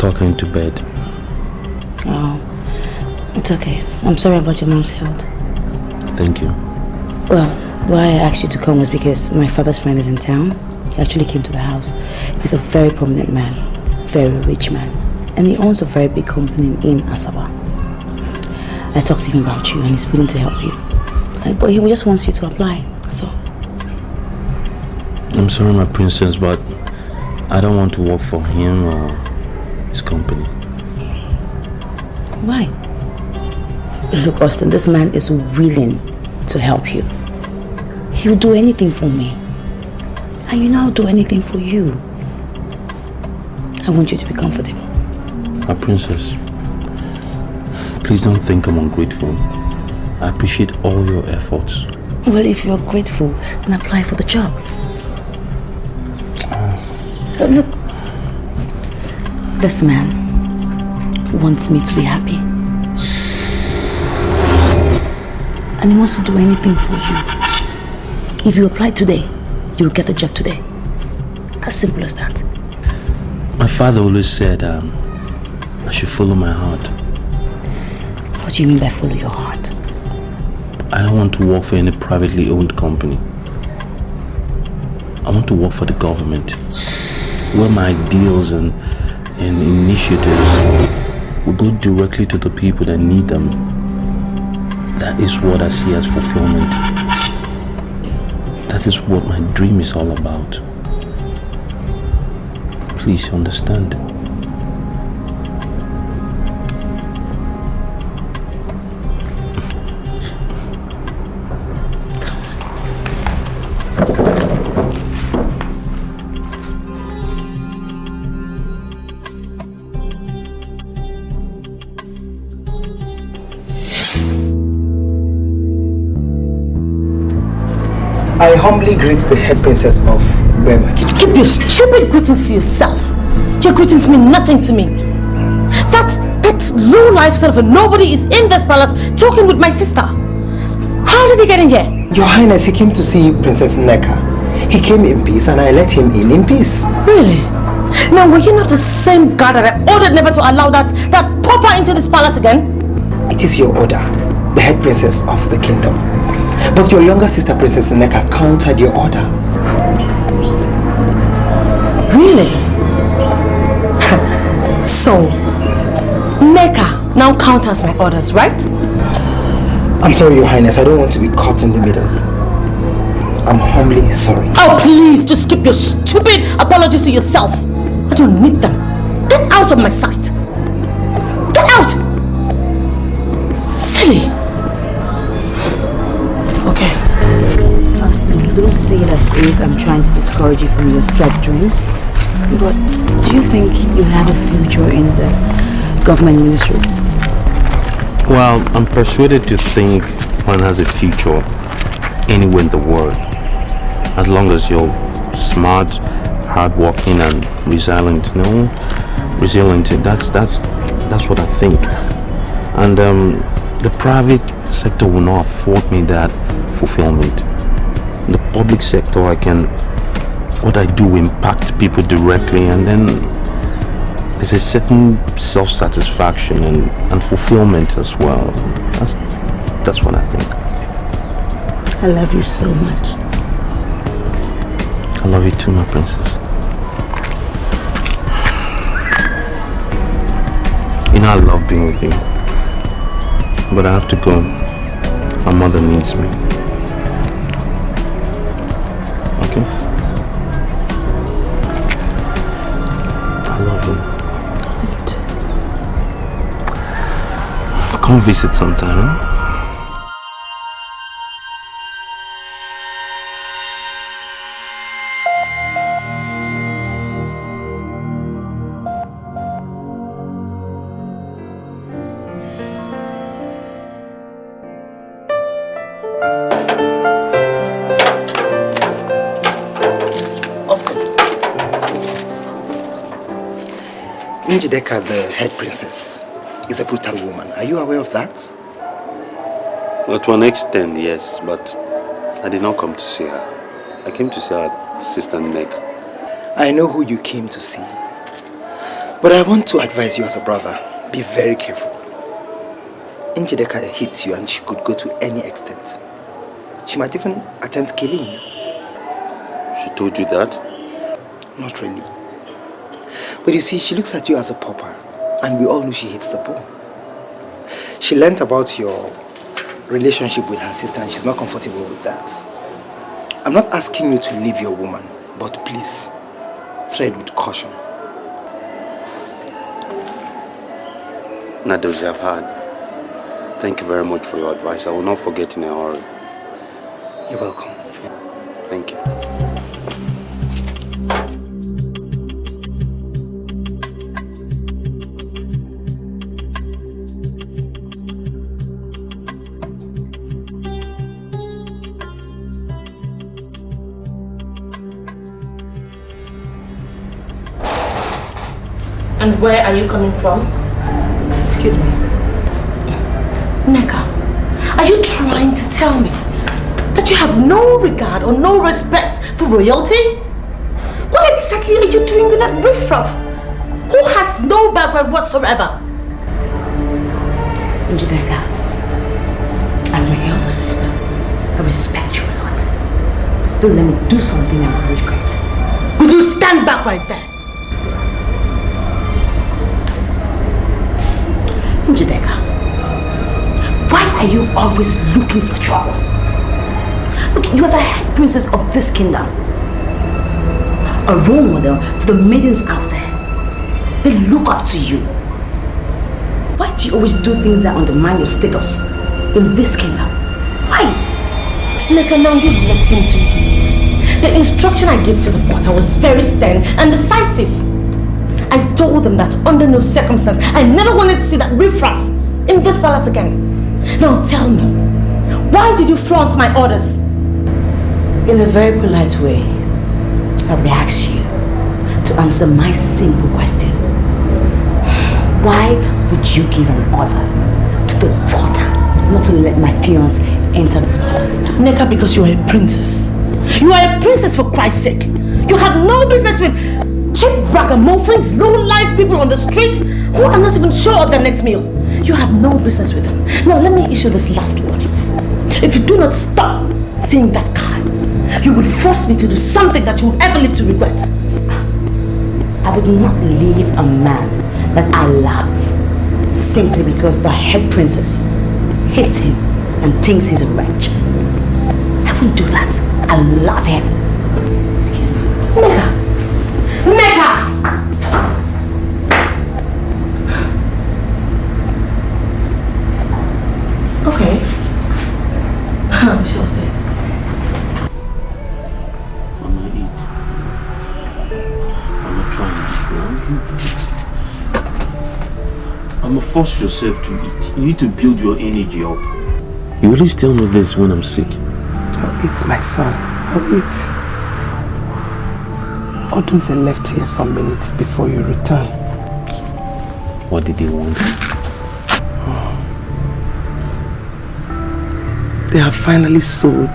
tuck her into bed. Oh, it's okay. I'm sorry about your mom's health. Thank you. Well, why I asked you to come was because my father's friend is in town. He actually came to the house. He's a very prominent man, very rich man, and he owns a very big company in Asaba. I talked to him about you and he's willing to help you. But he just wants you to apply, that's all. I'm sorry, my princess, but I don't want to work for him or his company. Why? Look, Austin, this man is willing to help you. He'll do anything for me. And you know I'll do anything for you. I want you to be comfortable. My princess, please don't think I'm ungrateful. I appreciate all your efforts. Well, if you're grateful, then apply for the job. But look, this man wants me to be happy. And he wants to do anything for you. If you apply today, you'll get the job today. As simple as that. My father always said I should follow my heart. What do you mean by follow your heart? I don't want to work for any privately owned company. I want to work for the government, where my ideals and initiatives will go directly to the people that need them. That is what I see as fulfillment. That is what my dream is all about. Please understand. I humbly greet the head princess of Burma. Keep your stupid greetings to yourself. Your greetings mean nothing to me. That low-life sort of a nobody is in this palace talking with my sister. How did he get in here? Your Highness, he came to see Princess Nneka. He came in peace and I let him in peace. Really? Now, were you not the same guard that I ordered never to allow that pauper into this palace again? It is your order, the head princess of the kingdom. But your younger sister, Princess Nneka, countered your order. Really? So, Nneka now counters my orders, right? I'm sorry, Your Highness. I don't want to be caught in the middle. I'm humbly sorry. Oh, please, just keep your stupid apologies to yourself. I don't need them. Get out of my sight. Get out! Silly. Okay. Austin, don't see it as if I'm trying to discourage you from your sad dreams. But do you think you have a future in the government ministries? Well, I'm persuaded to think one has a future anywhere in the world. As long as you're smart, hardworking and resilient, that's what I think. And the private sector will not afford me that fulfillment. In the public sector, what I do impact people directly, and then there's a certain self-satisfaction and fulfillment as well. That's what I think. I love you so much. I love you too, my princess. You know I love being with you. But I have to go. My mother needs me. Okay? I love you. Come visit sometime, huh? Dikeh, the head princess, is a brutal woman. Are you aware of that? Well, to an extent, yes, but I did not come to see her. I came to see her sister Nneka. I know who you came to see. But I want to advise you as a brother, be very careful. Dikeh hits you and she could go to any extent. She might even attempt killing you. She told you that? Not really. But you see, she looks at you as a pauper, and we all know she hates the poor. She learnt about your relationship with her sister and she's not comfortable with that. I'm not asking you to leave your woman, but please, tread with caution. Nadozi, I've heard. Thank you very much for your advice. I will not forget in a hurry. You're welcome. Thank you. And where are you coming from? Excuse me. Nneka, are you trying to tell me that you have no regard or no respect for royalty? What exactly are you doing with that riffraff who has no background whatsoever? Dikeh, as my elder sister, I respect you a lot. Don't let me do something I will regret. Will you stand back right there? Dikeh, why are you always looking for trouble? Look, you are the head princess of this kingdom. A role model to the maidens out there. They look up to you. Why do you always do things that undermine your status in this kingdom? Why? Nneka, now you listen to me. The instruction I gave to the porter was very stern and decisive. I told them that under no circumstance I never wanted to see that riffraff in this palace again. Now tell me, why did you flaunt my orders? In a very polite way, I would ask you to answer my simple question. Why would you give an order to the porter not to let my fiancé enter this palace? Nneka, because you are a princess. You are a princess for Christ's sake. You have no business with cheap ragamuffins, low-life people on the street who are not even sure of their next meal. You have no business with them. Now let me issue this last warning. If you do not stop saying that card, you would force me to do something that you would ever live to regret. I would not leave a man that I love simply because the head princess hates him and thinks he's a wretch. I wouldn't do that. I love him. Excuse me. Nneka! Nneka! Okay. We shall see. Mama, eat. I'm not trying. You do it. Mama, force yourself to eat. You need to build your energy up. You always tell me this when I'm sick. I'll eat, my son. I'll eat. Odunze left here some minutes before you return. What did he want? They have finally sold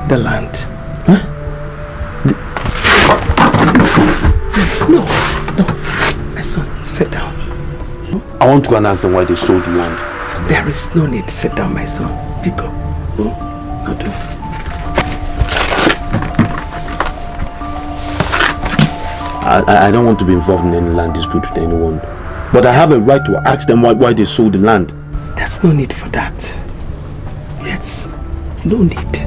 the land. Huh? No. My son, sit down. I want to go and ask them why they sold the land. There is no need. Sit down, my son. Biko. Now do. I don't want to be involved in any land dispute with anyone. But I have a right to ask them why they sold the land. There's no need for that. Yes, no need.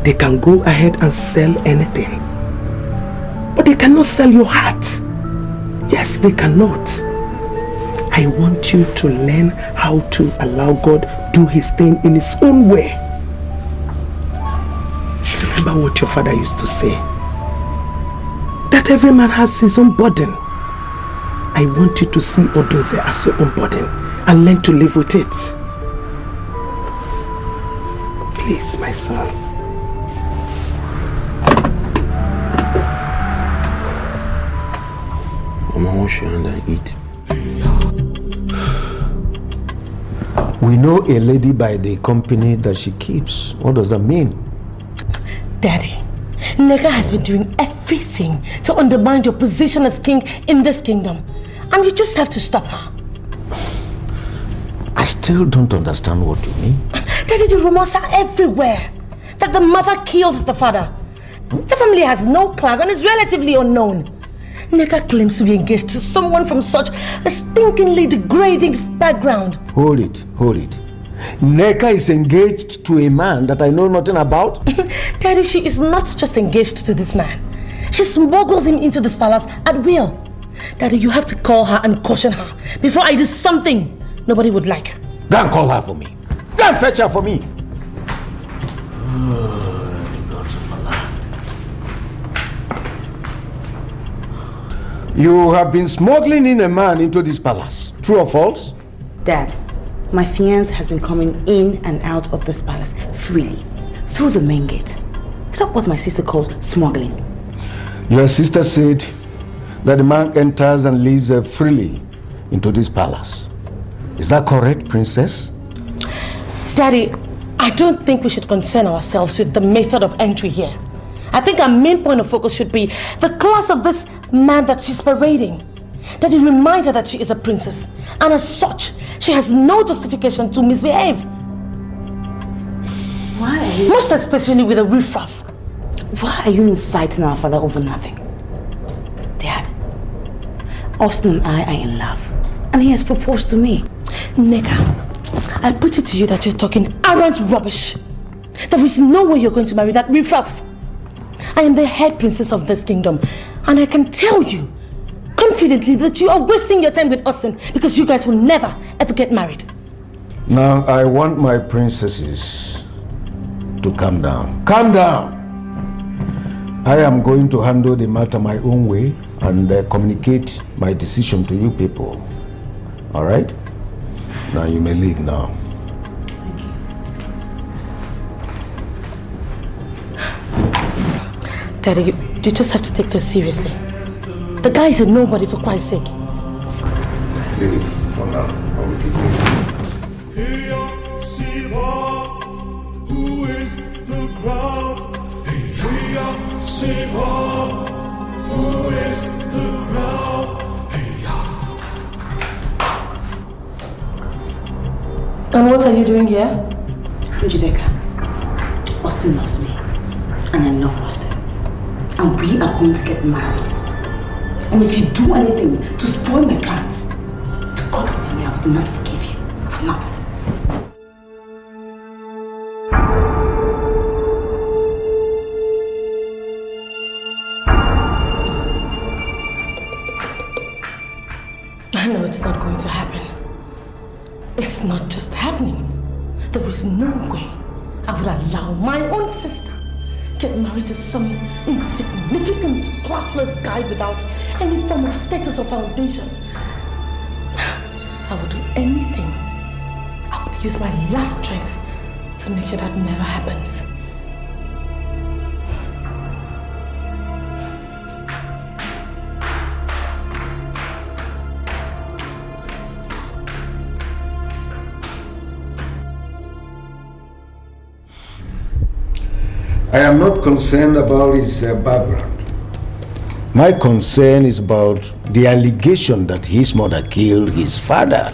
They can go ahead and sell anything. But they cannot sell your heart. Yes, they cannot. I want you to learn how to allow God do his thing in his own way. Remember what your father used to say. That every man has his own burden. I want you to see Odunze as your own burden and learn to live with it. Please, my son. Mama, wash your hand and eat. We know a lady by the company that she keeps. What does that mean? Daddy, Nneka has been doing everything to undermine your position as king in this kingdom. And you just have to stop her. I still don't understand what you mean. Daddy, the rumors are everywhere that the mother killed the father. The family has no class and is relatively unknown. Nneka claims to be engaged to someone from such a stinkingly degrading background. Hold it. Nneka is engaged to a man that I know nothing about? Daddy, she is not just engaged to this man. She smuggles him into this palace at will. Daddy, you have to call her and caution her before I do something nobody would like. Go and call her for me. Go and fetch her for me. You have been smuggling in a man into this palace. True or false? Dad, my fiancé has been coming in and out of this palace freely, through the main gate. Is that what my sister calls smuggling? Your sister said that the man enters and leaves freely into this palace. Is that correct, Princess? Daddy, I don't think we should concern ourselves with the method of entry here. I think our main point of focus should be the class of this man that she's parading. Daddy, remind her that she is a princess, and as such, she has no justification to misbehave. Why are you... Most especially with a riffraff. Why are you inciting our father over nothing? Dad, Austin and I are in love, and he has proposed to me. Nneka, I put it to you that you're talking arrant rubbish. There is no way you're going to marry that riffraff. I am the head princess of this kingdom, and I can tell you confidently that you are wasting your time with Austin because you guys will never ever get married. Now, I want my princesses to calm down. Calm down! I am going to handle the matter my own way and communicate my decision to you people. All right? Now you may leave now. Daddy, you just have to take this seriously. The guy is a nobody, for Christ's sake. Leave for now. I will keep you. Who is the crowd? Who is the crowd? And what are you doing here? Njideka, Austin loves me, and I love Austin. And we are going to get married. And if you do anything to spoil my plans, to God help me, I would not forgive you. I would not. I know it's not going to happen. It's not just happening. There is no way I would allow my own sister get married to some insignificant, classless guy without any form of status or foundation. I would do anything. I would use my last strength to make sure that never happens. I am not concerned about his background. My concern is about the allegation that his mother killed his father.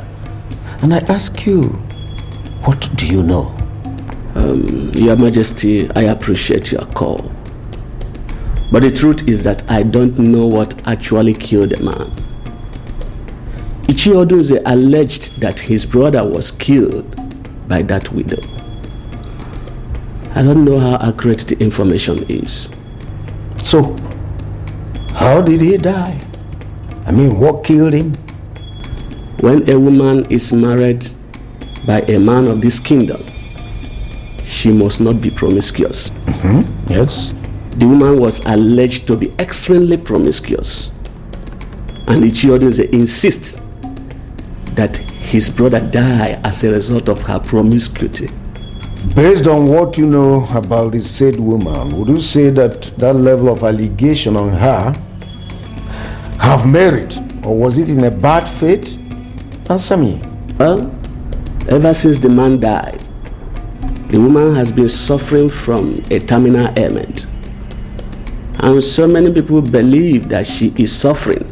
And I ask you, what do you know? Your Majesty, I appreciate your call. But the truth is that I don't know what actually killed the man. Ichi Odunze alleged that his brother was killed by that widow. I don't know how accurate the information is. So, how did he die? I mean, what killed him? When a woman is married by a man of this kingdom, she must not be promiscuous. Yes. The woman was alleged to be extremely promiscuous. And Ichi Odunze insists that his brother died as a result of her promiscuity. Based on what you know about this said woman, would you say that that level of allegation on her have merit, or was it in a bad faith? Answer me. Well, ever since the man died, the woman has been suffering from a terminal ailment. And so many people believe that she is suffering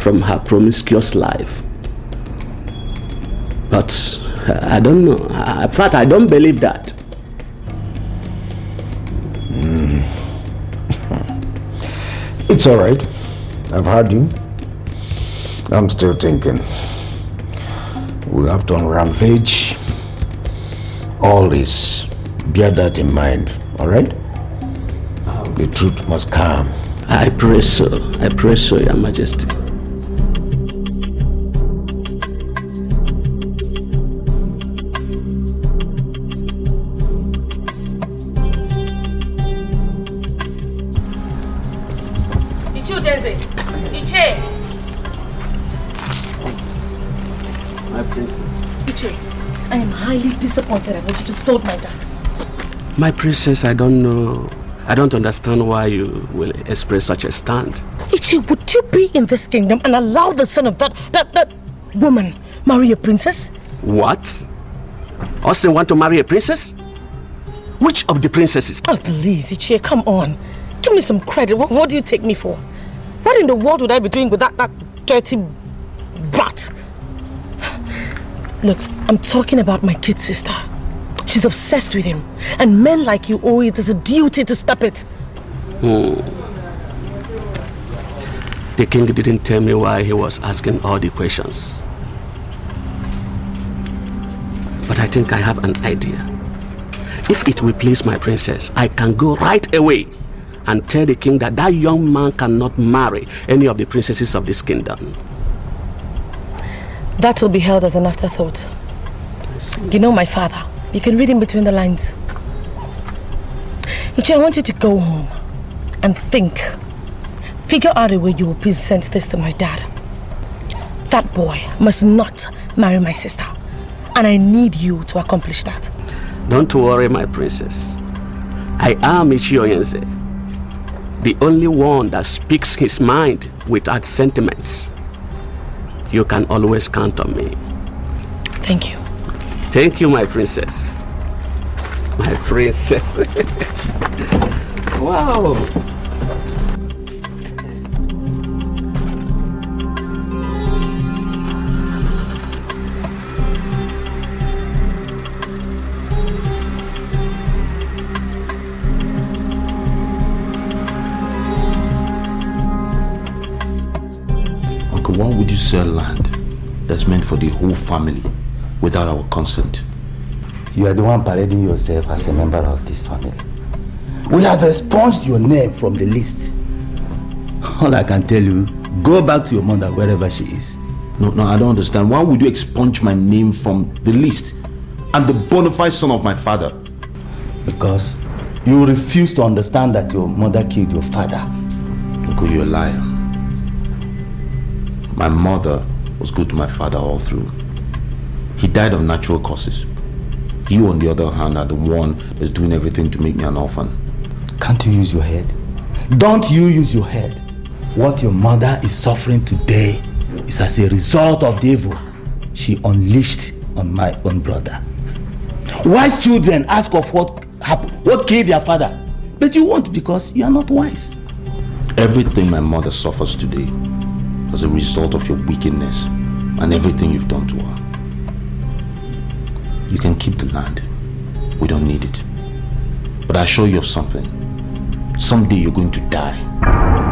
from her promiscuous life. But I don't know. In fact, I don't believe that. It's all right. I've heard you. I'm still thinking. We have to rampage all this. Bear that in mind, all right? The truth must come. I pray so. I pray so, Your Majesty. Iyke! My princess. Iyke, I am highly disappointed at what you just told my dad. My princess, I don't know. I don't understand why you will express such a stand. Iyke, would you be in this kingdom and allow the son of that woman marry a princess? What? Austin want to marry a princess? Which of the princesses? Oh, please, Iyke, come on. Give me some credit. What do you take me for? What in the world would I be doing with that dirty brat? Look, I'm talking about my kid sister. She's obsessed with him. And men like you owe it as a duty to stop it. The king didn't tell me why he was asking all the questions. But I think I have an idea. If it will please my princess, I can go right away and tell the king that that young man cannot marry any of the princesses of this kingdom. That will be held as an afterthought. You know my father. You can read in between the lines. Iyke, I want you to go home and think. Figure out a way you will present this to my dad. That boy must not marry my sister. And I need you to accomplish that. Don't worry, my princess. I am Iyke, the only one that speaks his mind without sentiments. You can always count on me. Thank you. Thank you, my princess. My princess. Wow. Why would you sell land that's meant for the whole family without our consent? You are the one parading yourself as a member of this family. We have expunged your name from the list. All I can tell you, go back to your mother wherever she is. No, I don't understand. Why would you expunge my name from the list? I'm the bona fide son of my father. Because you refuse to understand that your mother killed your father. Uncle, you're a liar. My mother was good to my father all through. He died of natural causes. You, on the other hand, are the one that's doing everything to make me an orphan. Can't you use your head? Don't you use your head? What your mother is suffering today is as a result of the evil she unleashed on my own brother. Wise children ask of what happened, what killed their father, but you won't because you are not wise. Everything my mother suffers today as a result of your wickedness and everything you've done to her. You can keep the land. We don't need it. But I assure you of something. Someday you're going to die,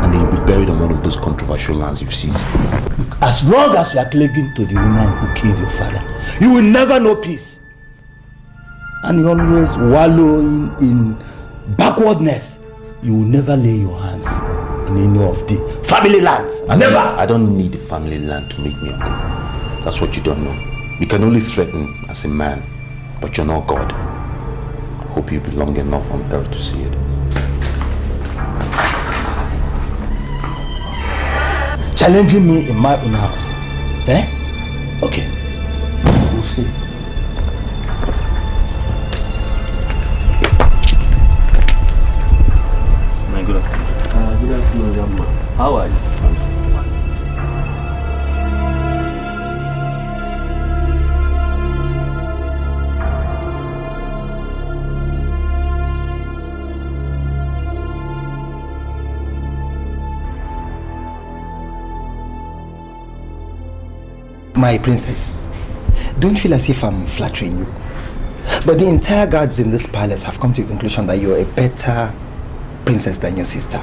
and then you'll be buried on one of those controversial lands you've seized. As long as you are clinging to the woman who killed your father, you will never know peace. And you always wallow in backwardness. You will never lay your hands in any of the family lands. Never! I don't need the family land to make me uncle. That's what you don't know. You can only threaten as a man, but you're not God. Hope you belong enough on earth to see it. Challenging me in my own house. Eh? Okay. We'll see. Good afternoon. Good afternoon, young man. How are you? My princess, don't feel as if I'm flattering you. But the entire guards in this palace have come to a conclusion that you're a better princess than your sister.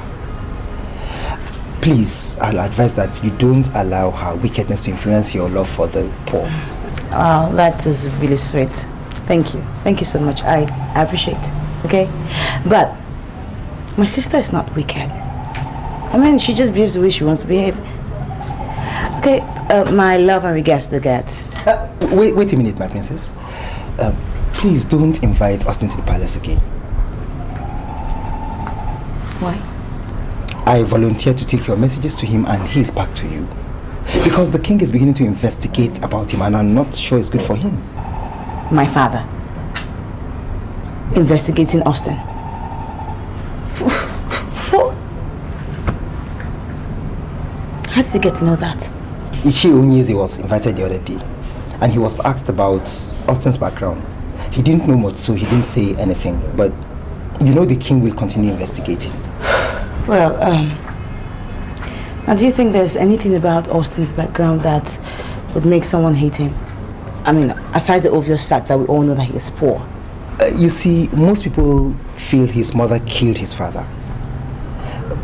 Please, I'll advise that you don't allow her wickedness to influence your love for the poor. Oh, that is really sweet. Thank you. Thank you so much. I appreciate it. Okay? But my sister is not wicked. I mean, she just behaves the way she wants to behave. Okay, my love and regards to the guards. Wait a minute, my princess. Please don't invite Austin to the palace again. Why? I volunteered to take your messages to him and he's back to you. Because the king is beginning to investigate about him and I'm not sure it's good for him. My father. Investigating Austin. How did you get to know that? Iyke Onyeze was invited the other day and he was asked about Austin's background. He didn't know much, so he didn't say anything. But you know the king will continue investigating. Well, now do you think there's anything about Austin's background that would make someone hate him? I mean, aside the obvious fact that we all know that he is poor. You see, most people feel his mother killed his father.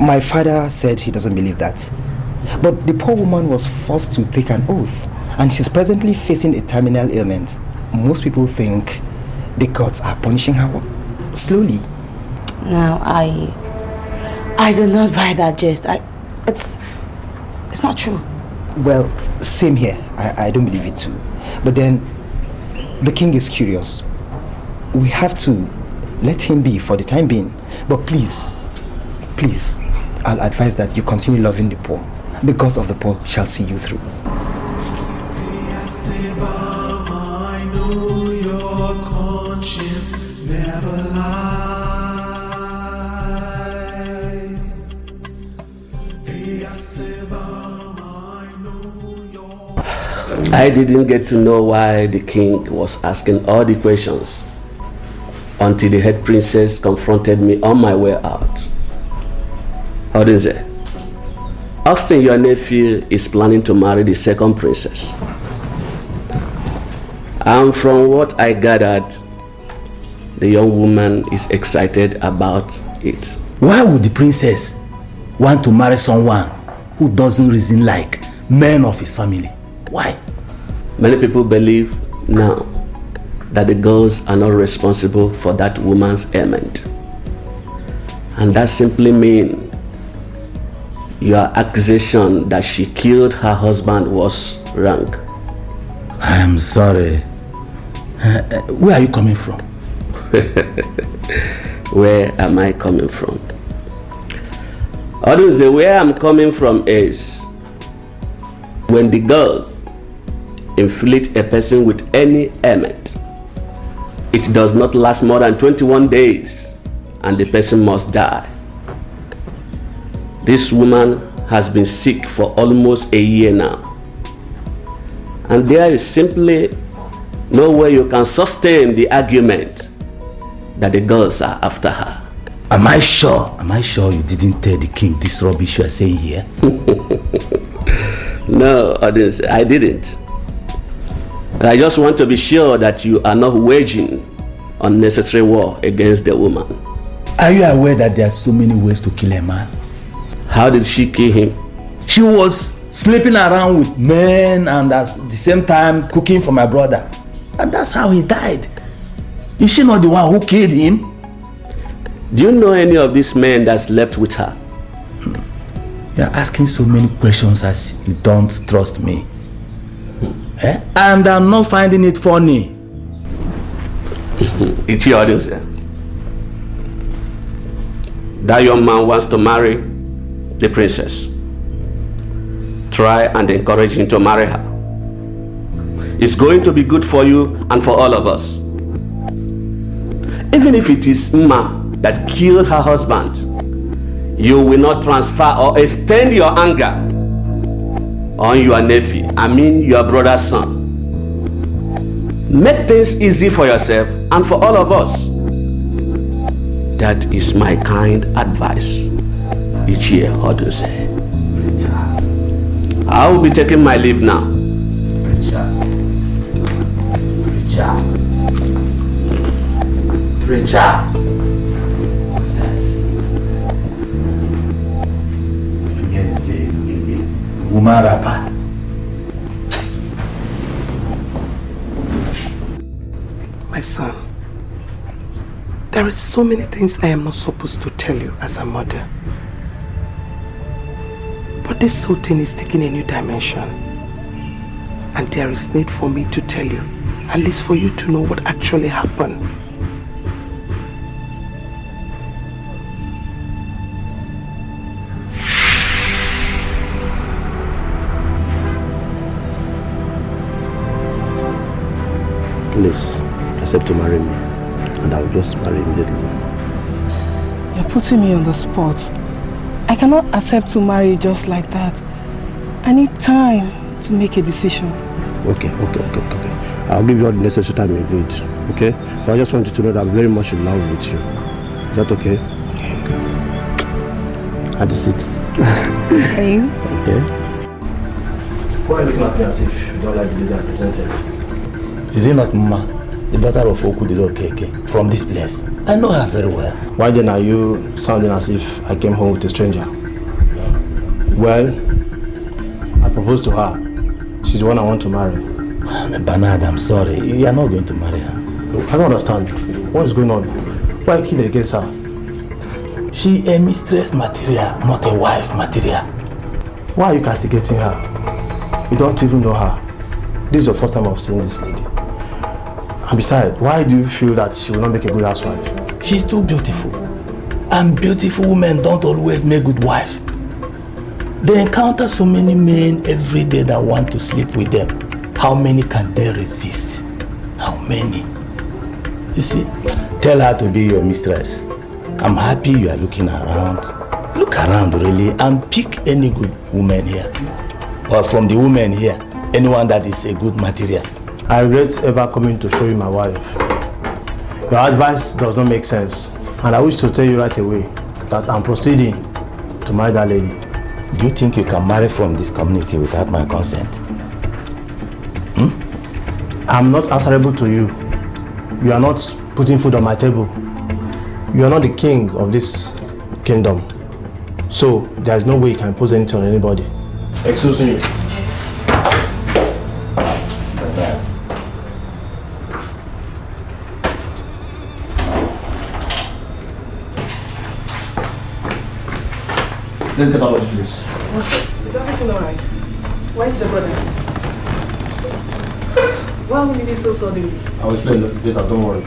My father said he doesn't believe that. But the poor woman was forced to take an oath and she's presently facing a terminal ailment. Most people think the gods are punishing her slowly. Now, I do not buy that gist. It's not true. Well, same here. I don't believe it too. But then, the king is curious. We have to let him be for the time being. But please, I'll advise that you continue loving the poor. The gods of the poor shall see you through. I know your conscience never lies. I didn't get to know why the king was asking all the questions until the head princess confronted me on my way out. How did it? Austin, your nephew, is planning to marry the second princess. And from what I gathered, the young woman is excited about it. Why would the princess want to marry someone who doesn't reason like men of his family? Why? Many people believe now that the girls are not responsible for that woman's ailment. And that simply means your accusation that she killed her husband was wrong. I am sorry. Where are you coming from? Where am I coming from? Obviously, where I'm coming from is when the girls inflict a person with any ailment, it does not last more than 21 days and the person must die. This woman has been sick for almost a year now. And there is simply no way you can sustain the argument that the girls are after her. Am I sure you didn't tell the king this rubbish you are saying here? No, I didn't. But I just want to be sure that you are not waging unnecessary war against the woman. Are you aware that there are so many ways to kill a man? How did she kill him? She was sleeping around with men and at the same time cooking for my brother. And that's how he died. Is she not the one who killed him? Do you know any of these men that slept with her? You're asking so many questions as you don't trust me. And I'm not finding it funny. It's your audience there. That young man wants to marry the princess. Try and encourage him to marry her. It's going to be good for you and for all of us. Even if it is Mma that killed her husband, you will not transfer or extend your anger on your nephew, your brother's son. Make things easy for yourself and for all of us. That is my kind advice. Iyke Onyeze. I will be taking my leave now. Preacher. Nonsense. Yes, a woman rapper. My son, there is so many things I am not supposed to tell you as a mother. But this whole thing is taking a new dimension. And there is need for me to tell you, at least for you to know what actually happened. Please, accept to marry me, and I will just marry immediately. You're putting me on the spot. I cannot accept to marry just like that. I need time to make a decision. Okay. I'll give you all the necessary time you need, okay? But I just want you to know that I'm very much in love with you. Is that okay? Okay. Have a seat. Okay. Okay. Why are you looking at me as if you don't like the lady I presented? Is it not Mama, the daughter of Okudilo Iyke, from this place? I know her very well. Why then are you sounding as if I came home with a stranger? Well, I proposed to her. She's the one I want to marry. Bernard, I'm sorry. You are not going to marry her. I don't understand. What is going on? Why kid against her? She a mistress material, not a wife material. Why are you castigating her? You don't even know her. This is the first time I've seen this lady. And besides, why do you feel that she will not make a good housewife? She's too beautiful. And beautiful women don't always make good wife. They encounter so many men every day that want to sleep with them. How many can they resist? How many? You see, tell her to be your mistress. I'm happy you are looking around. Look around really and pick any good woman here. Or from the women here, anyone that is a good material. I regret ever coming to show you my wife. Your advice does not make sense. And I wish to tell you right away that I'm proceeding to marry that lady. Do you think you can marry from this community without my consent? I'm not answerable to you. You are not putting food on my table. You are not the king of this kingdom. So there is no way you can impose anything on anybody. Excuse me. Let's get out of this place. Is everything alright? Where is your brother? Why will you be so suddenly? I will explain later, don't worry.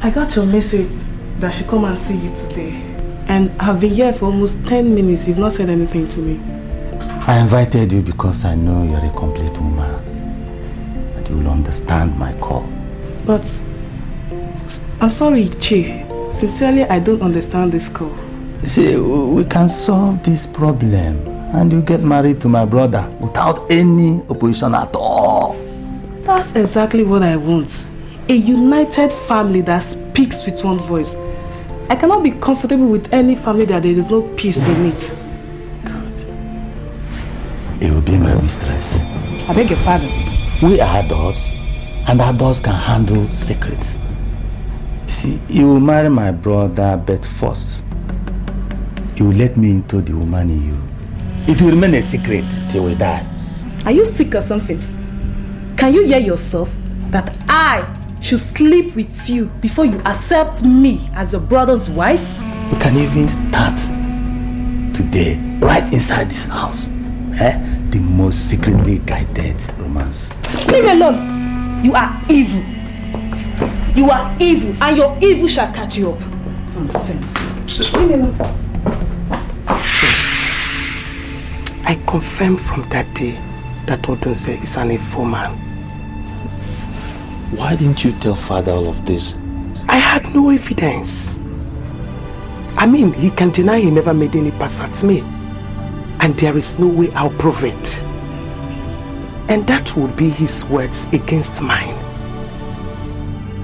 I got your message that I should come and see you today. And I've been here for almost 10 minutes. You've not said anything to me. I invited you because I know you're a complete woman. And you will understand my call. But I'm sorry, Chi. Sincerely, I don't understand this call. You see, we can solve this problem. And you get married to my brother without any opposition at all. That's exactly what I want. A united family that speaks with one voice. I cannot be comfortable with any family that there is no peace in it. Good. You will be my mistress. I beg your pardon. We are adults, and adults can handle secrets. You see, you will marry my brother, but first, you will let me into the woman in you. It will remain a secret till we die. Are you sick or something? Can you hear yourself that I should sleep with you before you accept me as your brother's wife? We can even start today, right inside this house. The most secretly guided romance. Leave me alone. You are evil. You are evil, and your evil shall catch you up. Nonsense. Leave me alone. I confirm from that day that Odunze is an evil man. Why didn't you tell father all of this? I had no evidence. I mean, he can deny he never made any pass at me. And there is no way I'll prove it. And that would be his words against mine.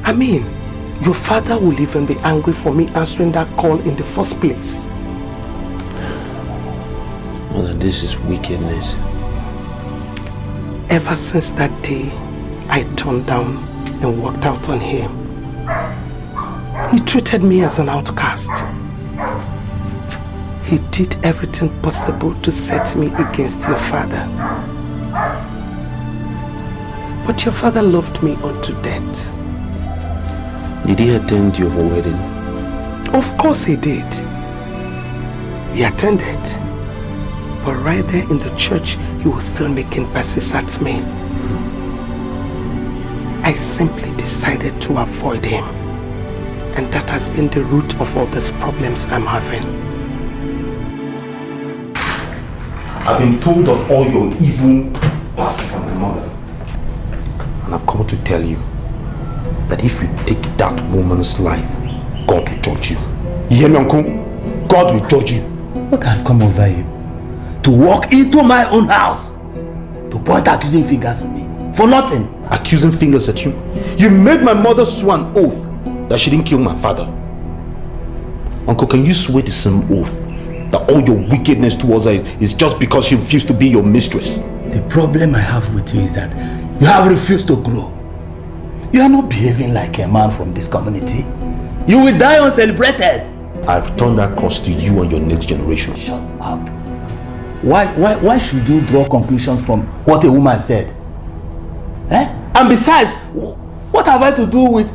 I mean, your father will even be angry for me answering that call in the first place. Mother, this is wickedness. Ever since that day, I turned down and walked out on him. He treated me as an outcast. He did everything possible to set me against your father. But your father loved me unto death. Did he attend your wedding? Of course he did. He attended. But right there in the church, he was still making passes at me. I simply decided to avoid him. And that has been the root of all these problems I'm having. I've been told of all your evil past from my mother. And I've come to tell you that if you take that woman's life, God will judge you. You hear me, Uncle? God will judge you. What has come over you? To walk into my own house, to point accusing fingers on me, for nothing. Accusing fingers at you? You made my mother swear an oath that she didn't kill my father. Uncle, can you swear the same oath that all your wickedness towards her is just because she refused to be your mistress? The problem I have with you is that you have refused to grow. You are not behaving like a man from this community. You will die uncelebrated. I've turned that curse to you and your next generation. Shut up. Why should you draw conclusions from what a woman said? Eh? And besides, what have I to do with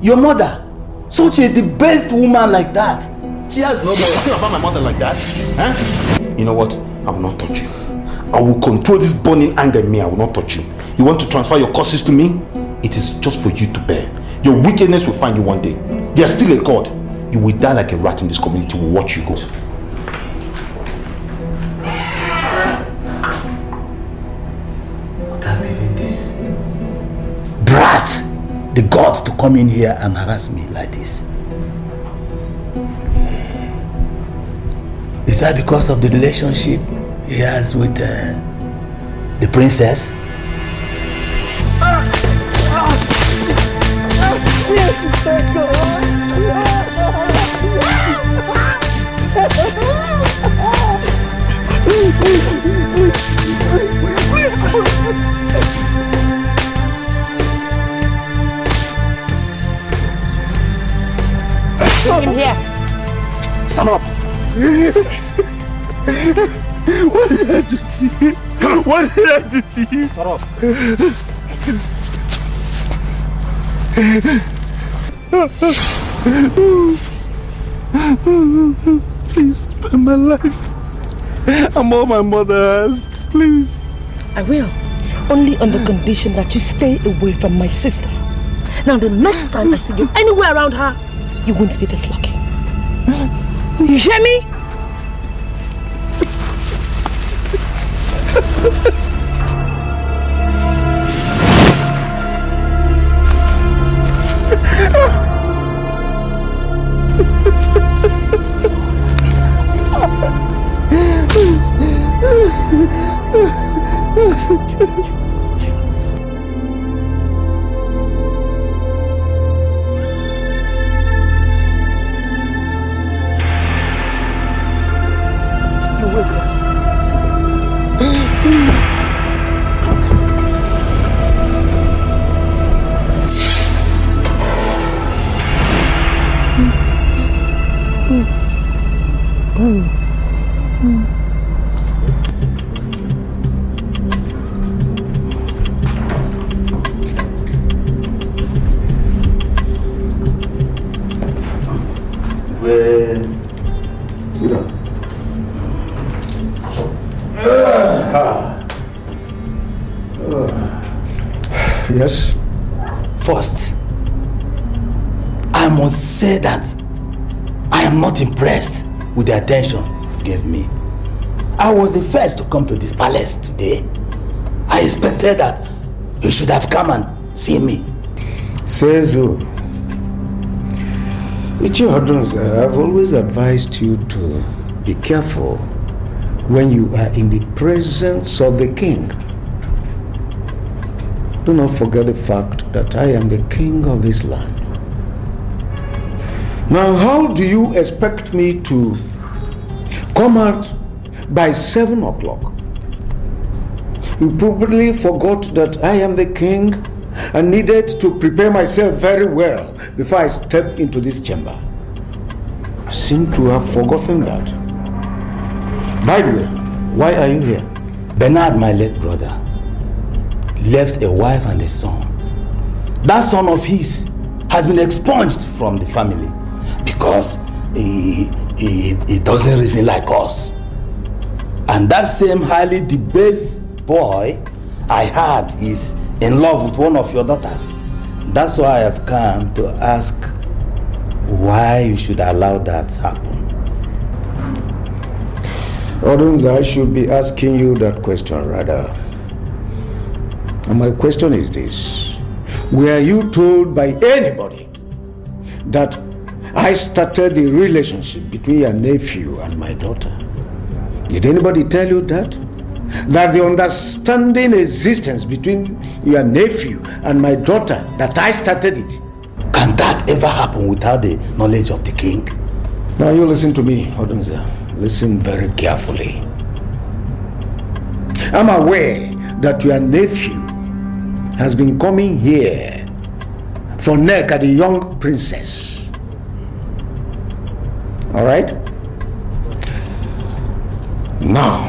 your mother? Such the best woman like that. She has no talking about my mother like that. Eh? You know what? I will not touch you. I will control this burning anger in me. I will not touch you. You want to transfer your curses to me? It is just for you to bear. Your wickedness will find you one day. There's still a God. You will die like a rat in this community. We'll watch you go. What has given this brat the guts to come in here and harass me like this? Is that because of the relationship he has with the princess? Bring him here. Stand up. What did I do to you? What did I do to you? Shut up. Please spare my life. I'm all my mother has. Please. I will. Only on the condition that you stay away from my sister. Now the next time I see you anywhere around her, you won't be this lucky. You hear me? Sit down. Yes? First, I must say that I am not impressed with the attention you gave me. I was the first to come to this palace today. I expected that you should have come and seen me. Says who? I've always advised you to be careful when you are in the presence of the king. do not forget the fact that I am the king of this land. Now, how do you expect me to come out by 7 o'clock? You probably forgot that I am the king and needed to prepare myself very well before I step into this chamber. You seem to have forgotten that. By the way, why are you here? Bernard, my late brother, left a wife and a son. That son of his has been expunged from the family because he doesn't reason like us. And that same highly debased boy I heard is in love with one of your daughters. That's why I have come to ask why you should allow that to happen. Odunze, I should be asking you that question rather. And my question is this. Were you told by anybody that I started the relationship between your nephew and my daughter? Did anybody tell you that? That the understanding existence between your nephew and my daughter, that I started it? Can that ever happen without the knowledge of the king? Now you listen to me, Odunze. Listen very carefully. I'm aware that your nephew has been coming here for neck at the young princess. All right? Now,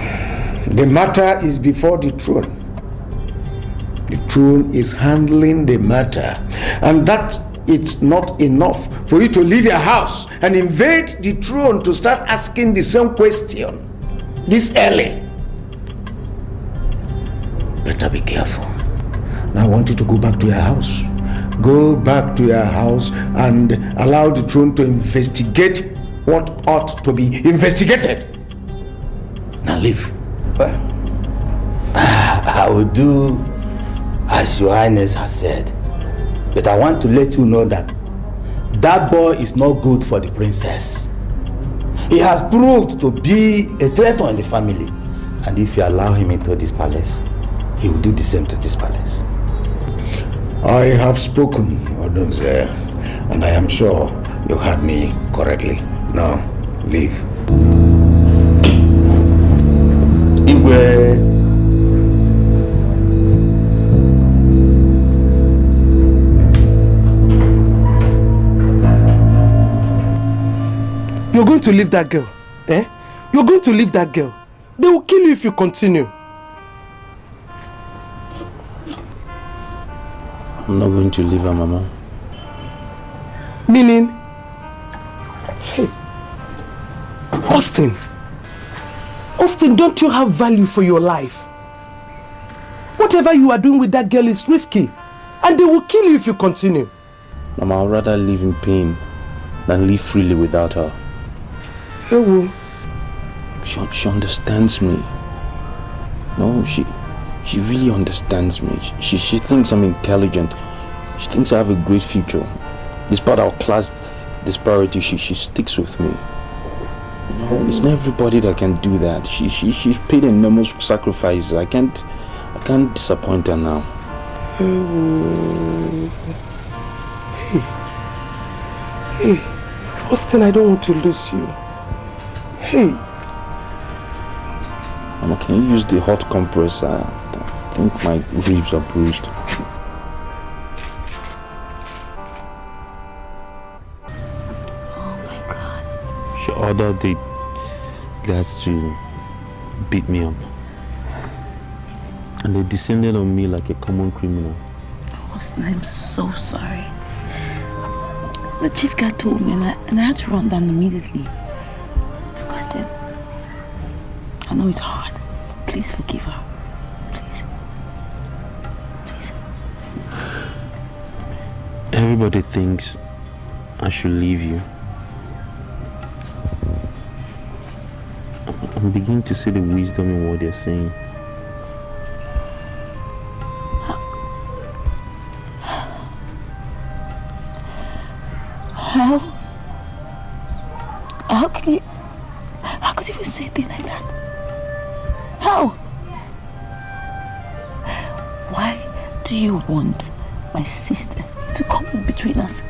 the matter is before the throne. The throne is handling the matter, and that it's not enough for you to leave your house and invade the throne to start asking the same question this early. Better be careful. Now I want you to go back to your house. Go back to your house and allow the throne to investigate what ought to be investigated. Now leave. I will do as your highness has said. But I want to let you know that that boy is not good for the princess. He has proved to be a traitor in the family. And if you allow him into this palace, he will do the same to this palace. I have spoken, Odunze, and I am sure you heard me correctly. Now, leave. Iyke. You're going to leave that girl, eh? You're going to leave that girl. They will kill you if you continue. I'm not going to leave her, Mama. Meaning? Hey, Austin, don't you have value for your life? Whatever you are doing with that girl is risky, and they will kill you if you continue. Mama, I'd rather live in pain than live freely without her. Hey, she understands me. No, she really understands me. She thinks I'm intelligent. She thinks I have a great future. Despite our class disparity, she sticks with me. No, it's not everybody that can do that. She's paid enormous sacrifices. I can't disappoint her now. Hey, Austin, I don't want to lose you. Hey. Mama, can you use the hot compress? I think my ribs are bruised. Oh my God. She ordered the guards to beat me up. And they descended on me like a common criminal. Austin, I'm so sorry. The chief guard told me and I had to run down immediately. Austin, I know it's hard. Please forgive her. Please. Please. Everybody thinks I should leave you. I'm beginning to see the wisdom in what they're saying. How could you even say a thing like that? How? Why do you want my sister to come in between us?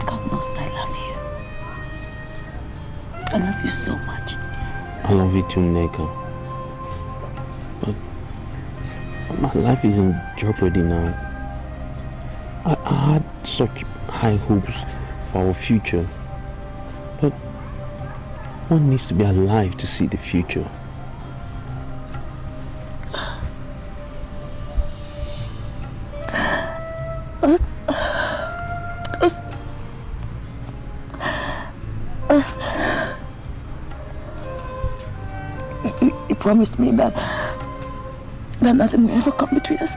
God knows I love you. I love you so much. I love you too, Nneka. But my life is in jeopardy now. I had such high hopes for our future. But one needs to be alive to see the future. You promised me that nothing will ever come between us.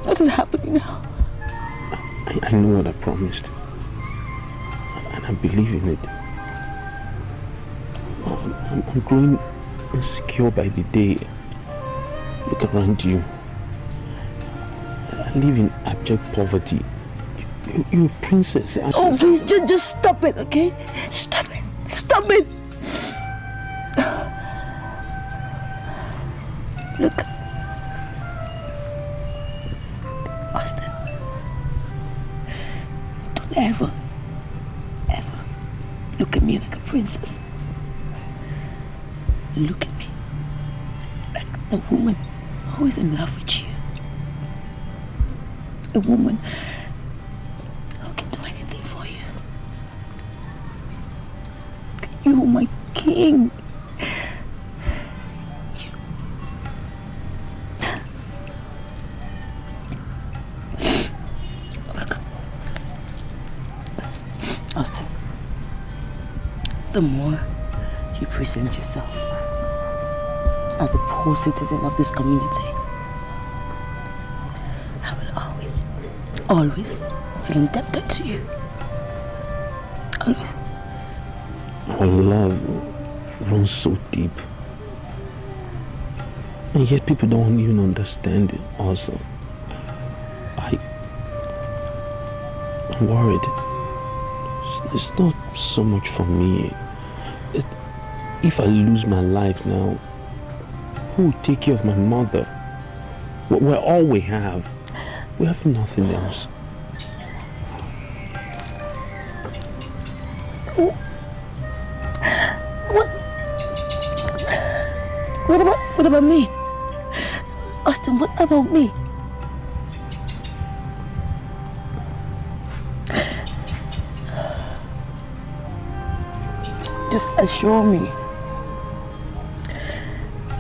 What is happening now? I know what I promised. And I believe in it. I'm growing insecure by the day. Look around you. I live in abject poverty. You're a princess. Oh, please, just stop it, okay? Stop it. Stop it. Look. Austin. Don't ever look at me like a princess. Look at me like a woman who is in love with you. A woman who can do anything for you. You are my king. Look. Austin, the more you present yourself as a poor citizen of this community, I will always feel indebted to you. Always. Our love runs so deep. And yet people don't even understand it also. I'm worried. It's not so much for me. If I lose my life now, who will take care of my mother? We're all we have. We have nothing else. What about me? Austin, what about me? Just assure me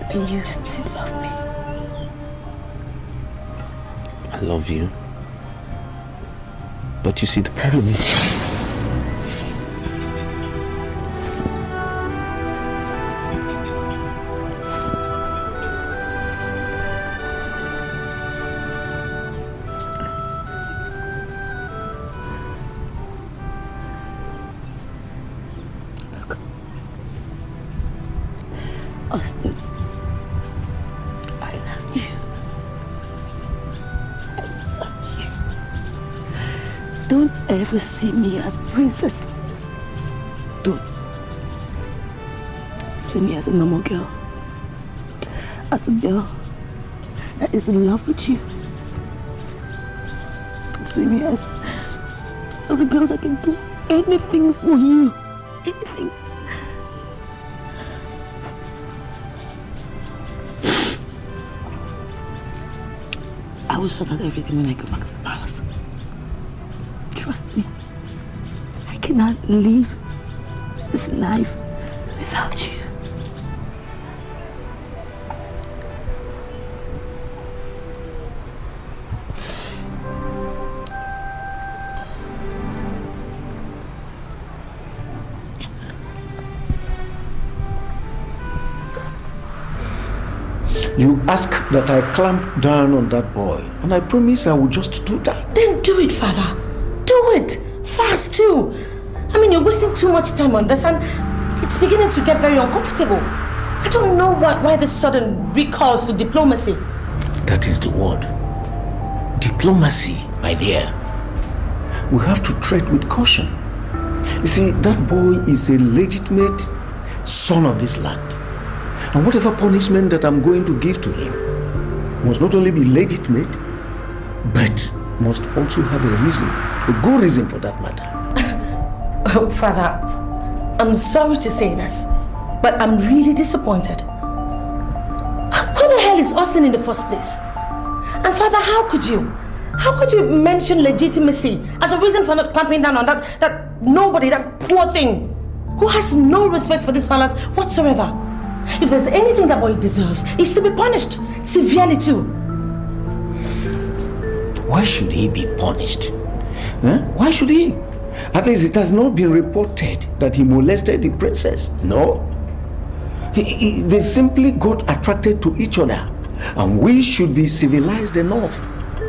that you still love me. I love you. But you see, the problem is... Austin, I love you. I love you. Don't ever see me as a princess. Don't. See me as a normal girl. As a girl that is in love with you. See me as a girl that can do anything for you. Anything. I will sort out everything when I go back to the palace. Trust me. I cannot live this life without you. You ask that I clamp down on that boy, and I promise I will just do that. Then do it, Father. Do it. Fast too. I mean, you're wasting too much time on this and it's beginning to get very uncomfortable. I don't know why this sudden recourse to diplomacy. That is the word. Diplomacy, my dear. We have to tread with caution. You see, that boy is a legitimate son of this land. And whatever punishment that I'm going to give to him, must not only be legitimate, but must also have a reason, a good reason for that matter. Oh, Father, I'm sorry to say this, but I'm really disappointed. Who the hell is Austin in the first place? And Father, how could you mention legitimacy as a reason for not clamping down on that nobody, that poor thing, who has no respect for this palace whatsoever? If there's anything that boy deserves, it's to be punished severely too. Why should he be punished? Huh? Why should he? At least it has not been reported that he molested the princess. No. They simply got attracted to each other. And we should be civilized enough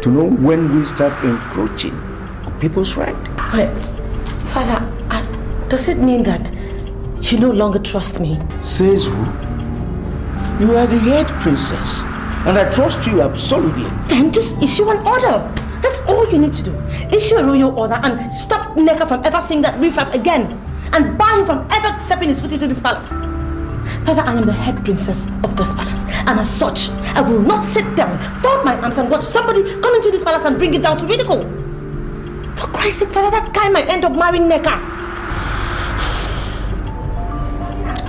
to know when we start encroaching on people's rights. But, Father, does it mean that you no longer trust me? Says who? You are the head princess, and I trust you absolutely. Then just issue an order. That's all you need to do. Issue a royal order and stop Nneka from ever seeing that riffraff again, and bar him from ever stepping his foot into this palace. Father, I am the head princess of this palace, and as such, I will not sit down, fold my arms and watch somebody come into this palace and bring it down to ridicule. For Christ's sake, Father, that guy might end up marrying Nneka.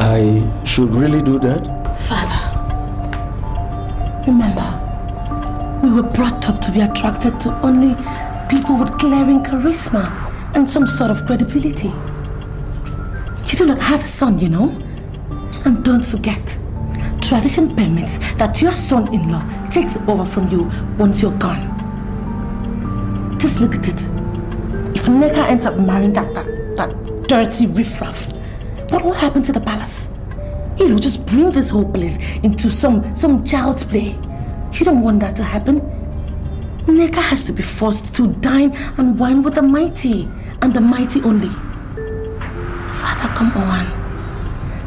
I should really do that? Father, remember, we were brought up to be attracted to only people with glaring charisma and some sort of credibility. You do not have a son, you know? And don't forget, tradition permits that your son-in-law takes over from you once you're gone. Just look at it. If Nneka ends up marrying that dirty riffraff, what will happen to the palace? It will just bring this whole place into some child's play. You don't want that to happen. Nneka has to be forced to dine and wine with the mighty, and the mighty only. Father, come on.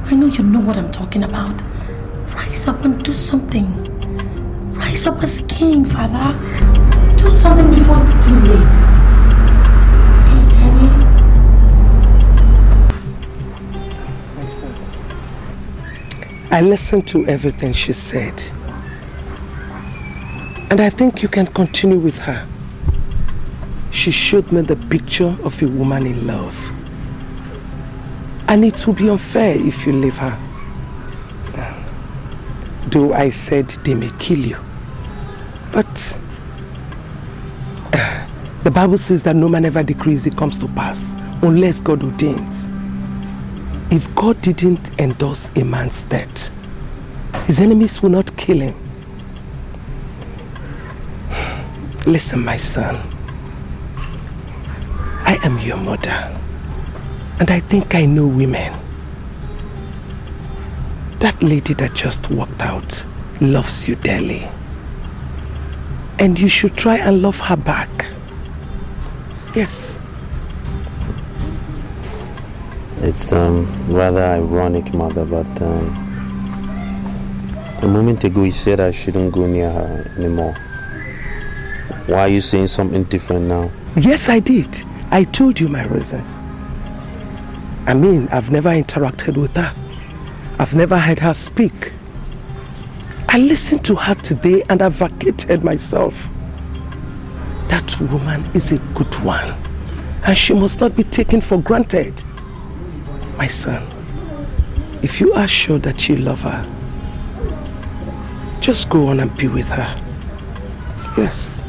I know you know what I'm talking about. Rise up and do something. Rise up as king, Father. Do something before it's too late. Okay, Daddy? My son, I listened to everything she said. And I think you can continue with her. She showed me the picture of a woman in love. And it will be unfair if you leave her. Though I said they may kill you. But the Bible says that no man ever decrees it comes to pass unless God ordains. If God didn't endorse a man's death, his enemies will not kill him. Listen, my son. I am your mother. And I think I know women. That lady that just walked out loves you dearly. And you should try and love her back. Yes. It's rather ironic, Mother, but a moment ago you said I shouldn't go near her anymore. Why are you saying something different now? Yes, I did. I told you my reasons. I mean, I've never interacted with her. I've never heard her speak. I listened to her today and I vacated myself. That woman is a good one, and she must not be taken for granted. My son, if you are sure that you love her, just go on and be with her. Yes.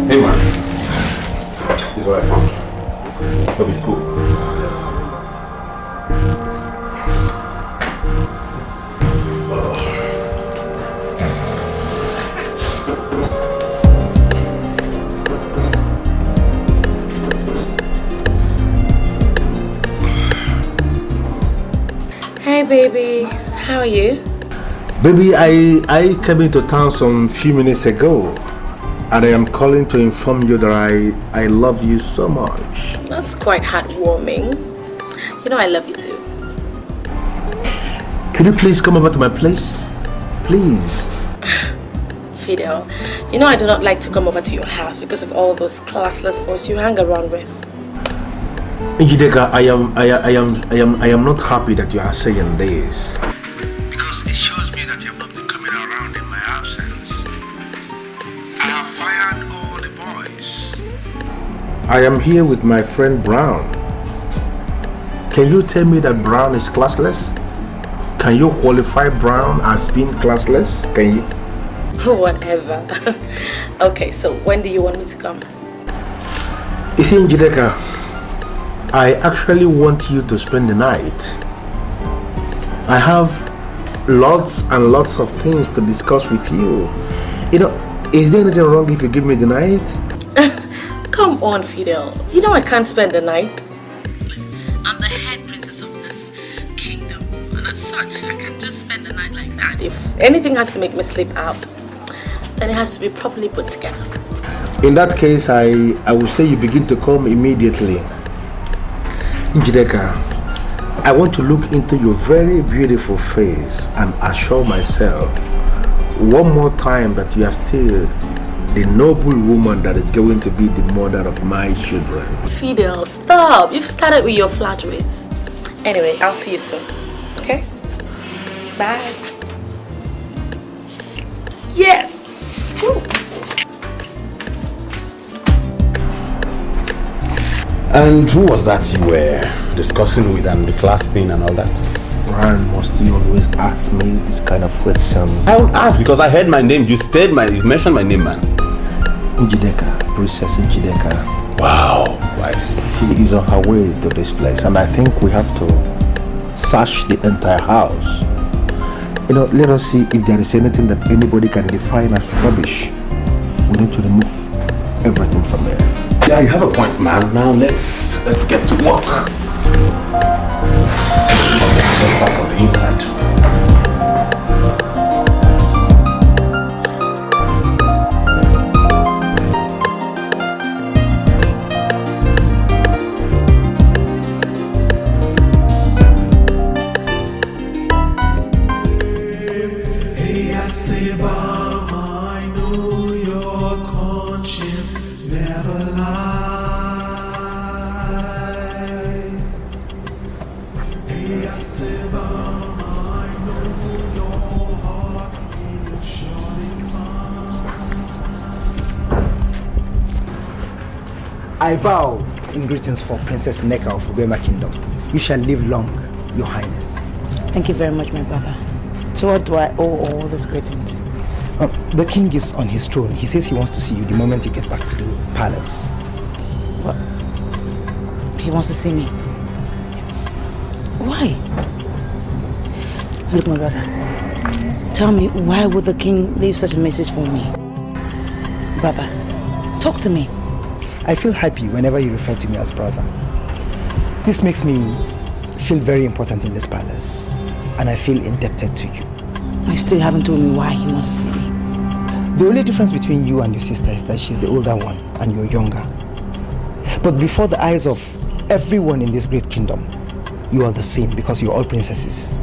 Hey man, this is what I found. Hope it's cool. Hey baby, how are you? Baby, I came into town some few minutes ago. And I am calling to inform you that I love you so much. That's quite heartwarming. You know I love you too. Could you please come over to my place? Please. Fidel, you know I do not like to come over to your house because of all those classless boys you hang around with. Njideka, I am not happy that you are saying this. Because it shows me that you have not been coming around in my absence. I have fired all the boys. I am here with my friend Brown. Can you tell me that Brown is classless? Can you qualify Brown as being classless? Can you? Whatever. Okay, so when do you want me to come? You see, Njideka, I actually want you to spend the night. I have lots and lots of things to discuss with you. You know, is there anything wrong if you give me the night? Come on, Fidel. You know I can't spend the night. I'm the head princess of this kingdom. And as such, I can't just spend the night like that. If anything has to make me sleep out, then it has to be properly put together. In that case, I will say you begin to come immediately. Njideka, I want to look into your very beautiful face and assure myself one more time that you are still the noble woman that is going to be the mother of my children. Fidel, stop. You've started with your flatteries. Anyway, I'll see you soon. Okay? Bye. Yes! Woo. And who was that you were discussing with and the class thing and all that? Ryan, must you always ask me this kind of question? I will ask because I heard my name. You mentioned my name, man. Njideka, Princess Njideka. Wow, nice. She is on her way to this place, and I think we have to search the entire house. You know, let us see if there is anything that anybody can define as rubbish. We need to remove everything from there. Yeah, you have a point, man. Now let's get to work. Let's start on the inside. I bow in greetings for Princess Nneka of Ubema Kingdom. You shall live long, Your Highness. Thank you very much, my brother. So what do I owe all these greetings? The king is on his throne. He says he wants to see you the moment you get back to the palace. What? He wants to see me? Yes. Why? Look, my brother. Tell me, why would the king leave such a message for me? Brother, talk to me. I feel happy whenever you refer to me as brother. This makes me feel very important in this palace, and I feel indebted to you. You still haven't told me why he wants to see me. The only difference between you and your sister is that she's the older one and you're younger. But before the eyes of everyone in this great kingdom, you are the same because you're all princesses.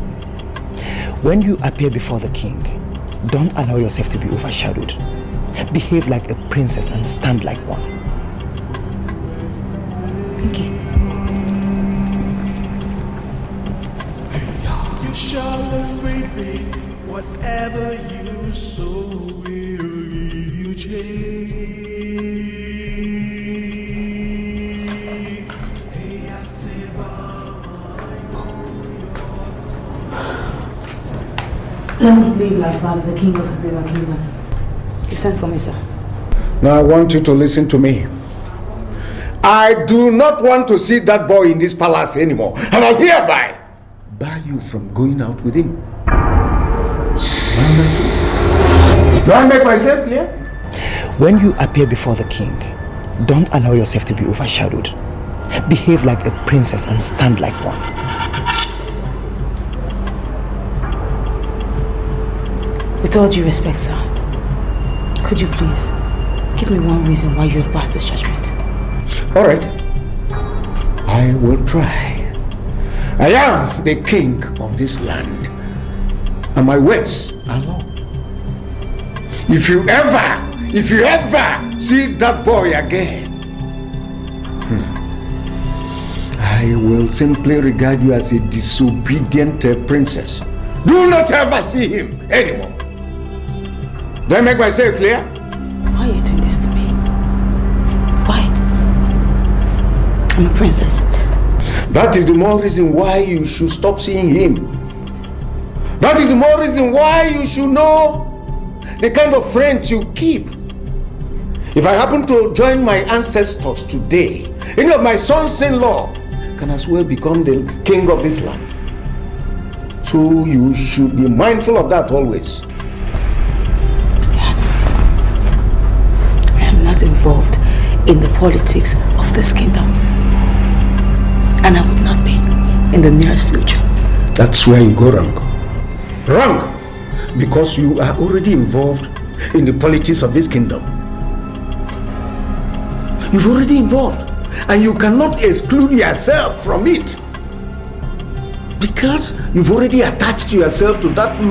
When you appear before the king, don't allow yourself to be overshadowed. Behave like a princess and stand like one. Thank you. You shall await me, whatever you sow will give you chase. Hey, I say, Let me leave my father, the king of the Bema Kingdom. You sent for me, sir. Now I want you to listen to me. I do not want to see that boy in this palace anymore, and I hereby bar you from going out with him. Understood? Do I make myself clear? When you appear before the king, don't allow yourself to be overshadowed. Behave like a princess and stand like one. With all due respect, sir, could you please give me one reason why you have passed this judgment. All right. I will try. I am the king of this land, and my words are law. If you ever see that boy again, I will simply regard you as a disobedient princess. Do not ever see him anymore. Do I make myself clear? Why are you doing this to me? Why? I'm a princess. That is the more reason why you should stop seeing him. That is the more reason why you should know the kind of friends you keep. If I happen to join my ancestors today, any of my sons-in-law can as well become the king of this land. So you should be mindful of that always. I am not involved in the politics of this kingdom. And I would not be in the nearest future. That's where you go wrong. Wrong! Because you are already involved in the politics of this kingdom. You've already involved, and you cannot exclude yourself from it. Because you've already attached yourself to that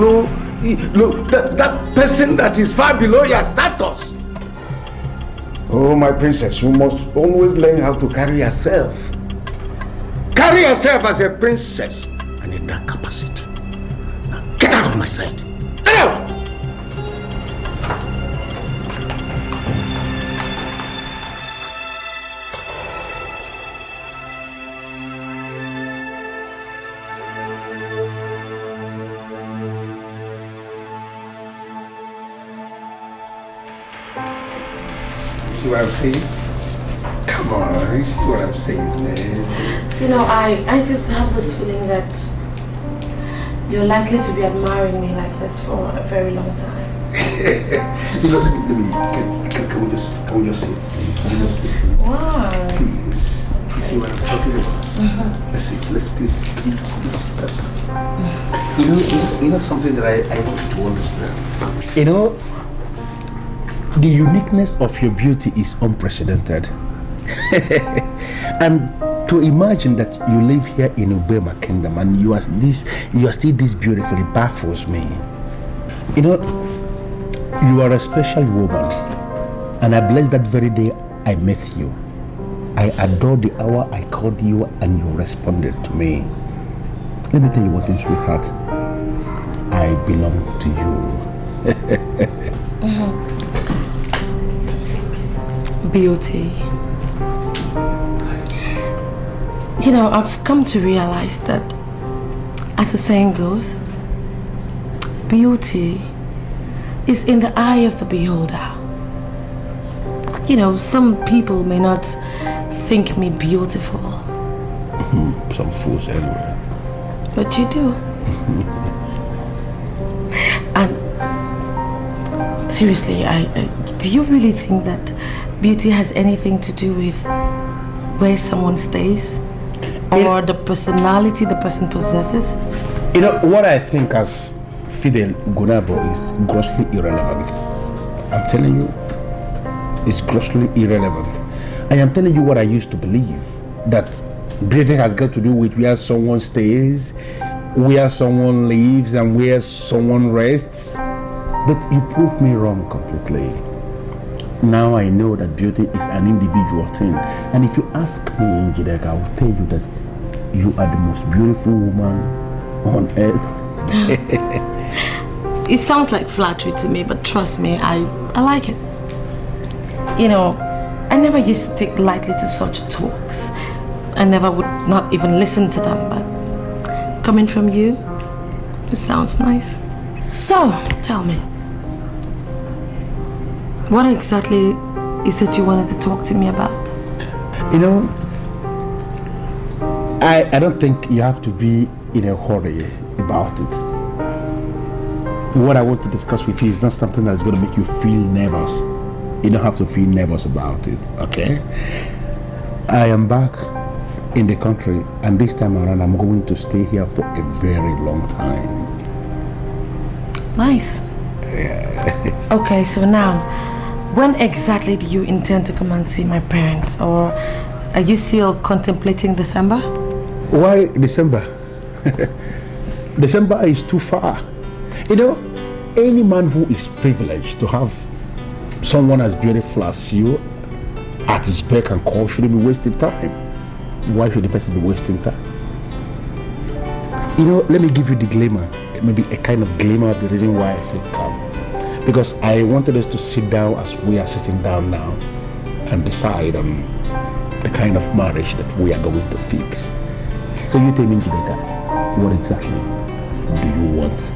that person that is far below your status. Oh, my princess, you must always learn how to carry yourself. Carry yourself as a princess, and in that capacity. Now get out of my sight. Get out! See what I'm saying? Come on, you see what I'm saying, man? You know, I just have this feeling that you're likely to be admiring me like this for a very long time. You know, let me can we just see? Can we just see? Why? Please. You see what I'm talking about? Let's see, please. You know something that I want you to understand. You know, the uniqueness of your beauty is unprecedented. And to imagine that you live here in Ubema Kingdom and you are still this beautifully baffles me. You know, you are a special woman, and I bless that very day I met you. I adore the hour I called you and you responded to me. Let me tell you one thing, sweetheart. I belong to you. Beauty. You know, I've come to realize that, as the saying goes, beauty is in the eye of the beholder. You know, some people may not think me beautiful. Some fools anyway. But you do. And seriously, do you really think that beauty has anything to do with where someone stays? Or the personality the person possesses? You know, what I think as Fidel Gunabo is grossly irrelevant. I'm telling you, it's grossly irrelevant. I am telling you what I used to believe, that beauty has got to do with where someone stays, where someone lives, and where someone rests. But you proved me wrong completely. Now I know that beauty is an individual thing. And if you ask me, Njideka, I will tell you that you are the most beautiful woman on earth. It sounds like flattery to me, but trust me, I like it. You know, I never used to take lightly to such talks. I never would not even listen to them, but coming from you, it sounds nice. So, tell me, what exactly is it you wanted to talk to me about? You know, I don't think you have to be in a hurry about it. What I want to discuss with you is not something that's going to make you feel nervous. You don't have to feel nervous about it, okay? I am back in the country, and this time around I'm going to stay here for a very long time. Nice. Yeah. Okay, so now, When exactly do you intend to come and see my parents? Or are you still contemplating December? Why December? December is too far. You know, any man who is privileged to have someone as beautiful as you at his beck and call shouldn't be wasting time. Why should the person be wasting time? You know, let me give you the glimmer, maybe a kind of glimmer of the reason why I said come. Because I wanted us to sit down as we are sitting down now and decide on the kind of marriage that we are going to fix. So you tell me, Dikeh, what exactly do you want?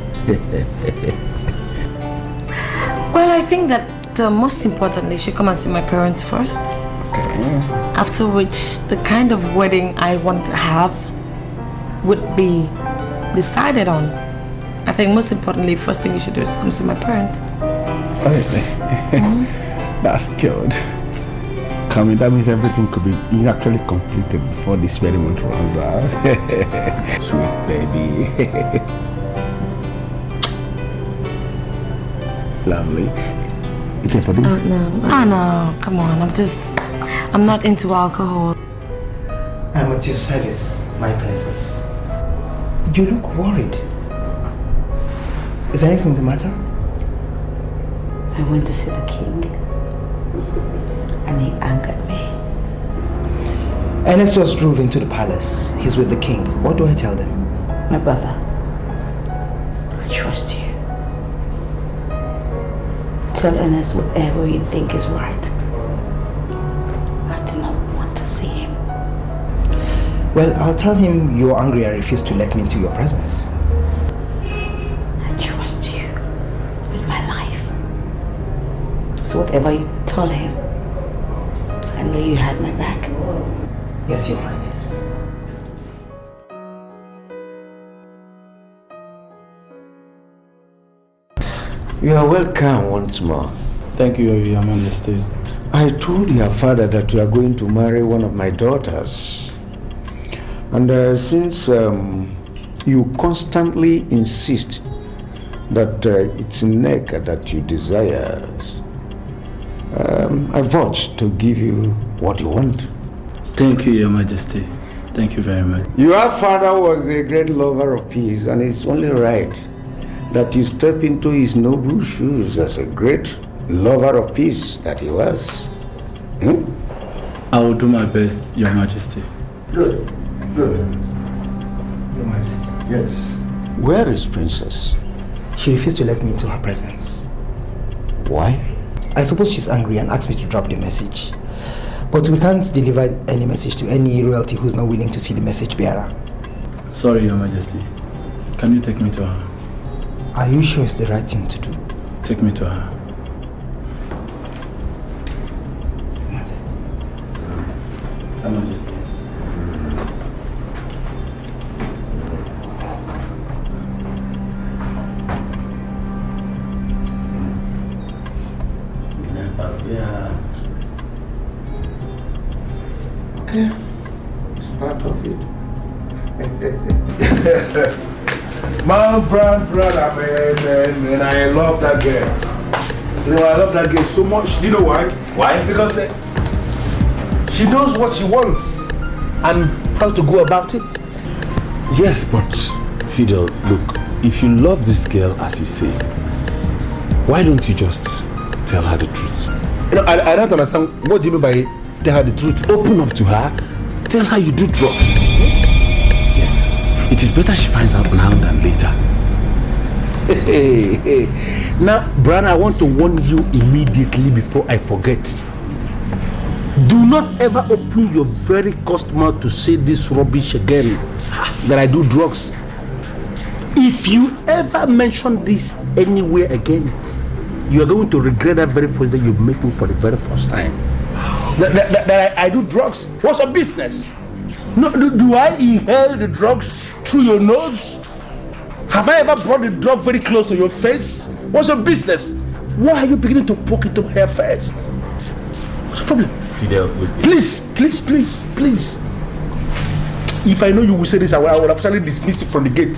Well, I think that most importantly, you should come and see my parents first. Okay. After which, the kind of wedding I want to have would be decided on. I think most importantly, first thing you should do is come see my parents. That's good. Coming, that means everything could be actually completed before this very month runs out. Sweet baby. Lovely. You care for this? Oh no, come on, I'm not into alcohol. I'm at your service, my princess. You look worried. Is anything the matter? I went to see the king and he angered me. Ernest just drove into the palace. He's with the king. What do I tell them? My brother, I trust you. Tell Ernest whatever you think is right. I do not want to see him. Well, I'll tell him you're angry and refuse to let me into your presence. I trust you with my life. So whatever you tell him, I know you had my back. Yes, Your Highness. You are welcome once more. Thank you, Your Majesty. I told your father that you are going to marry one of my daughters. And since you constantly insist that it's Nneka that you desire, I vote to give you what you want. Thank you, Your Majesty. Thank you very much. Your father was a great lover of peace, and it's only right that you step into his noble shoes as a great lover of peace that he was. I will do my best, Your Majesty. Good, good. Your Majesty. Yes. Where is Princess? She refused to let me into her presence. Why? I suppose she's angry and asked me to drop the message. But we can't deliver any message to any royalty who's not willing to see the message bearer. Sorry, Your Majesty. Can you take me to her? Are you sure it's the right thing to do? Take me to her. Your Majesty. Your Majesty. Okay. It's part of it. My brother, man, I love that girl. You know, I love that girl so much. You know why? Why? Because she knows what she wants and how to go about it. Yes, but Fidel, look, if you love this girl as you say, why don't you just tell her the truth? You know, I don't understand. What do you mean by tell her the truth? Open up to her. Tell her you do drugs. Yes. It is better she finds out now than later. Hey. Now, Brian, I want to warn you immediately before I forget. Do not ever open your very cursed mouth to say this rubbish again, that I do drugs. If you ever mention this anywhere again, you are going to regret that very first day you make me for the very first time. That I do drugs. What's your business? No, do I inhale the drugs through your nose? Have I ever brought the drug very close to your face? What's your business? Why are you beginning to poke into my face? What's the problem? Fidel, Please. If I know you will say this, I would have actually dismissed you from the gate.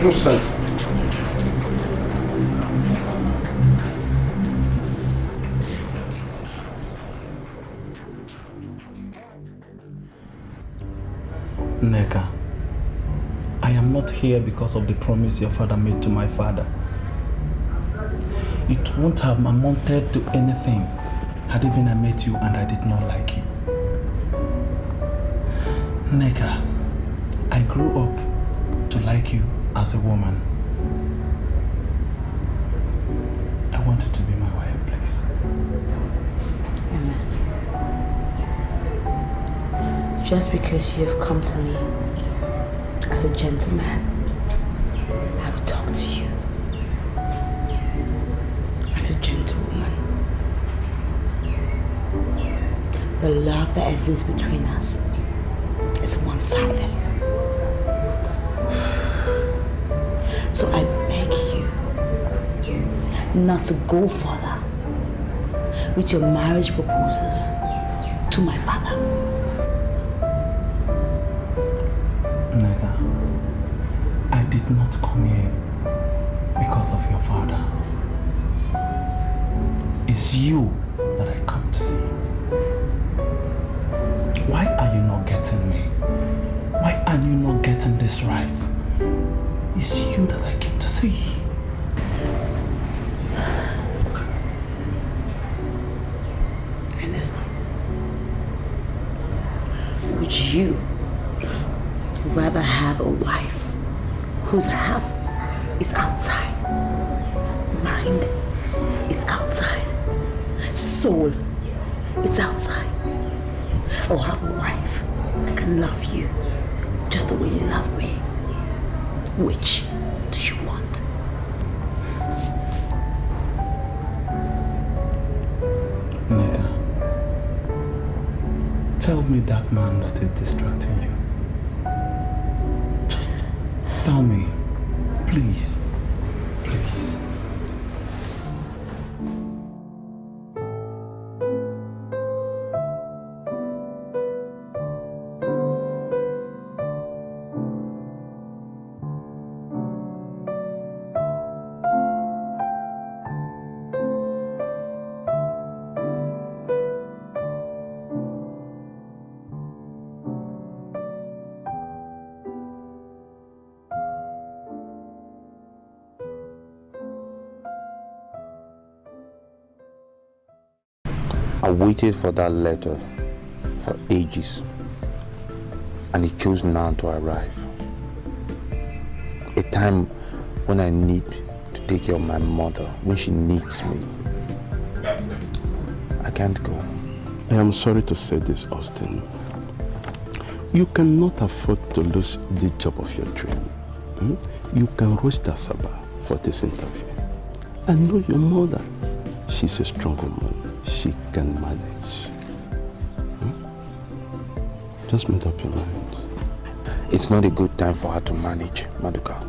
No sense. Neka, I am not here because of the promise your father made to my father. It won't have amounted to anything had even I met you and I did not like you. Neka, I grew up to like you as a woman. I want you to be my wife, please. Ernest, just because you have come to me as a gentleman, I will talk to you as a gentlewoman. The love that exists between us is one-sided. So I beg you not to go further with your marriage proposals to my father. Nega, I did not come here because of your father. It's you that I come to see. Why are you not getting me? Why are you not getting this right? It's you that I came to see. Ernest, would you rather have a wife whose half is outside, mind is outside, soul is outside, or have a wife that can love you just the way you love me? Which do you want? Nega, tell me that man that is distracting you. Just tell me, please, please. I waited for that letter for ages, and it chose now to arrive. A time when I need to take care of my mother, when she needs me. I can't go. I am sorry to say this, Austin. You cannot afford to lose the job of your dream. You can rush to Asaba for this interview. I know your mother. She's a strong woman. She can manage. Just make up your mind. It's not a good time for her to manage, Maduka.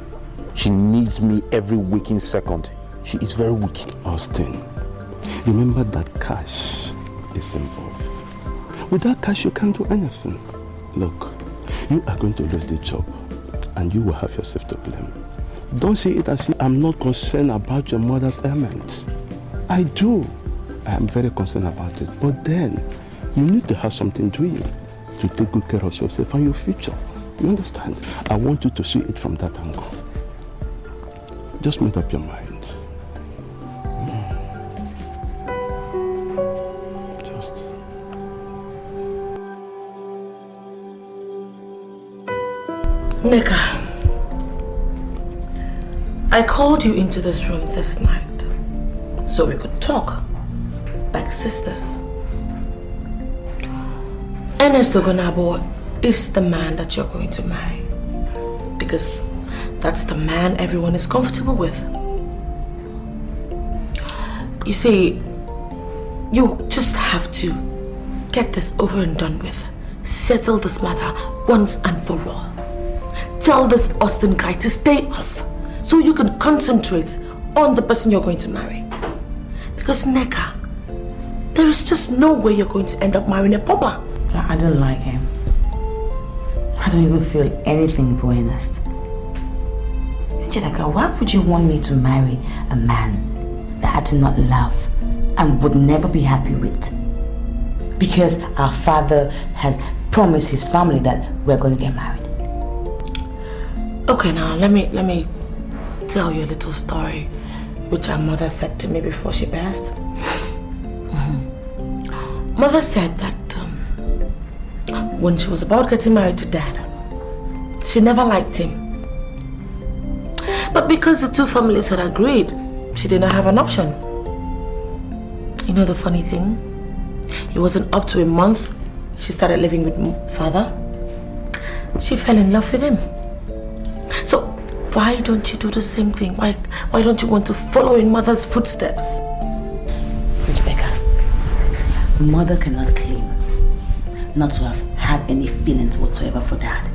She needs me every waking second. She is very weak. Austin, remember that cash is involved. Without cash, you can't do anything. Look, you are going to lose the job, and you will have yourself to blame. Don't see it as if I'm not concerned about your mother's ailment. I do. I am very concerned about it. But then, you need to have something doing to take good care of yourself and your future. You understand? I want you to see it from that angle. Just make up your mind. Just. Neka, I called you into this room this night so we could talk like sisters. Ernest Ogonabo is the man that you're going to marry, because that's the man everyone is comfortable with. You see, you just have to get this over and done with. Settle this matter once and for all. Tell this Austin guy to stay off so you can concentrate on the person you're going to marry. Because Neka, there is just no way you're going to end up marrying a pauper. I don't like him. I don't even feel anything for Ernest. Angelica, why would you want me to marry a man that I do not love and would never be happy with? Because our father has promised his family that we're going to get married. Okay, now let me tell you a little story which our mother said to me before she passed. Mother said that when she was about getting married to Dad, she never liked him. But because the two families had agreed, she did not have an option. You know the funny thing? It wasn't up to a month she started living with Father. She fell in love with him. So why don't you do the same thing? Why don't you want to follow in Mother's footsteps? Dikeh, Mother cannot claim not to have had any feelings whatsoever for Dad.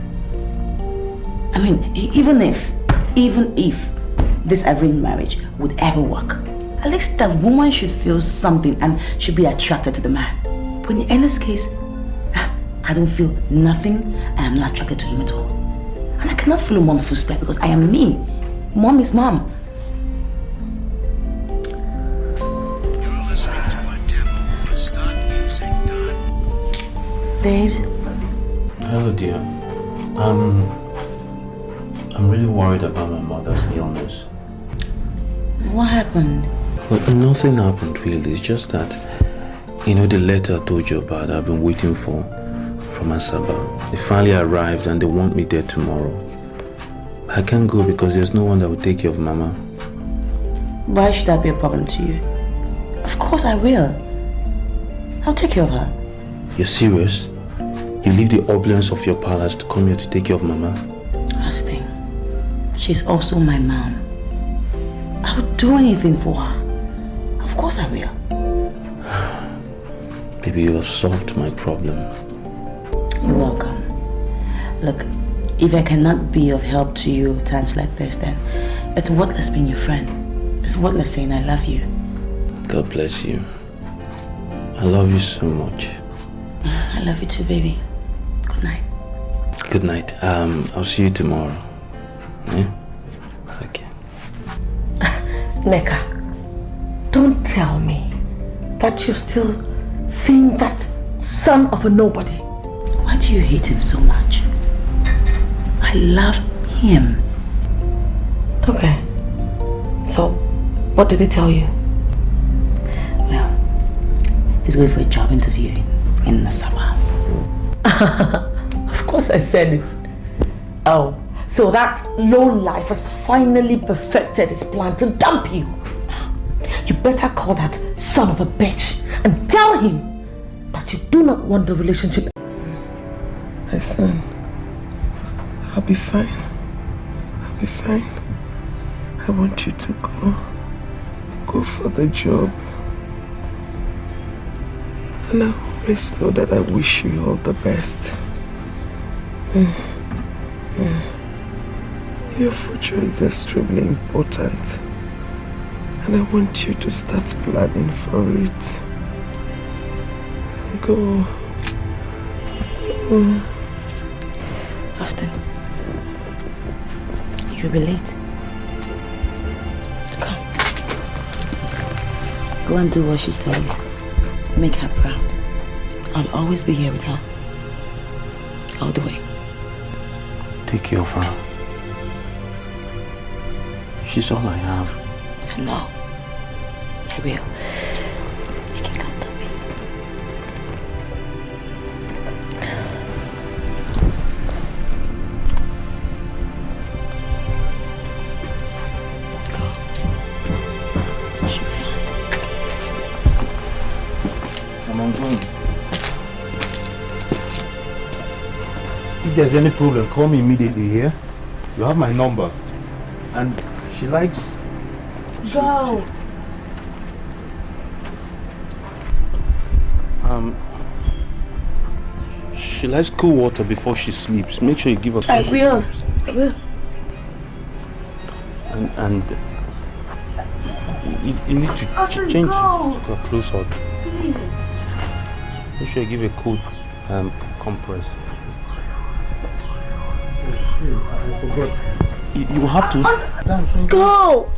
I mean, even if this arranged marriage would ever work, at least that woman should feel something and should be attracted to the man. But in this case, I don't feel nothing. I am not attracted to him at all. And I cannot follow Mom's footsteps because I am me. Mom is Mom. You're listening to a demo from StartMusic.com. Babes? Hello, dear. I'm really worried about my mother's illness. What happened? Well, nothing happened really. It's just that, the letter I told you about I've been waiting for from Asaba. They finally arrived and they want me there tomorrow. I can't go because there's no one that will take care of Mama. Why should that be a problem to you? Of course I will. I'll take care of her. You're serious? You leave the opulence of your palace to come here to take care of Mama? Austin, she's also my mom. I would do anything for her. Of course I will. Baby, you have solved my problem. You're welcome. Look, if I cannot be of help to you times like this, then it's worthless being your friend. It's worthless saying I love you. God bless you. I love you so much. I love you too, baby. Good night. Good night. I'll see you tomorrow. Yeah? Okay. Neka, don't tell me that you're still seeing that son of a nobody. Why do you hate him so much? I love him. Okay. So, what did he tell you? Well, he's going for a job interview in Asaba. Of course I said it. Oh, so that low life has finally perfected his plan to dump you. You better call that son of a bitch and tell him that you do not want the relationship. My son, I'll be fine. I'll be fine. I want you to go for the job. And I always know that I wish you all the best. Your future is extremely important. And I want you to start planning for it. Go. Austin, you'll be late. Come. Go and do what she says. Make her proud. I'll always be here with her. All the way. Take care of her. She's all I have. No. I will. You can count on me. Go. She'll be fine. I'm on going. If there's any problem, call me immediately here. You have my number. And she likes... Go! She likes cool water before she sleeps. Make sure you give her... I will. I will. And you need to Austin, change go. her clothes out. Please. Make sure you give a cool compress. I forgot. You have to... Go!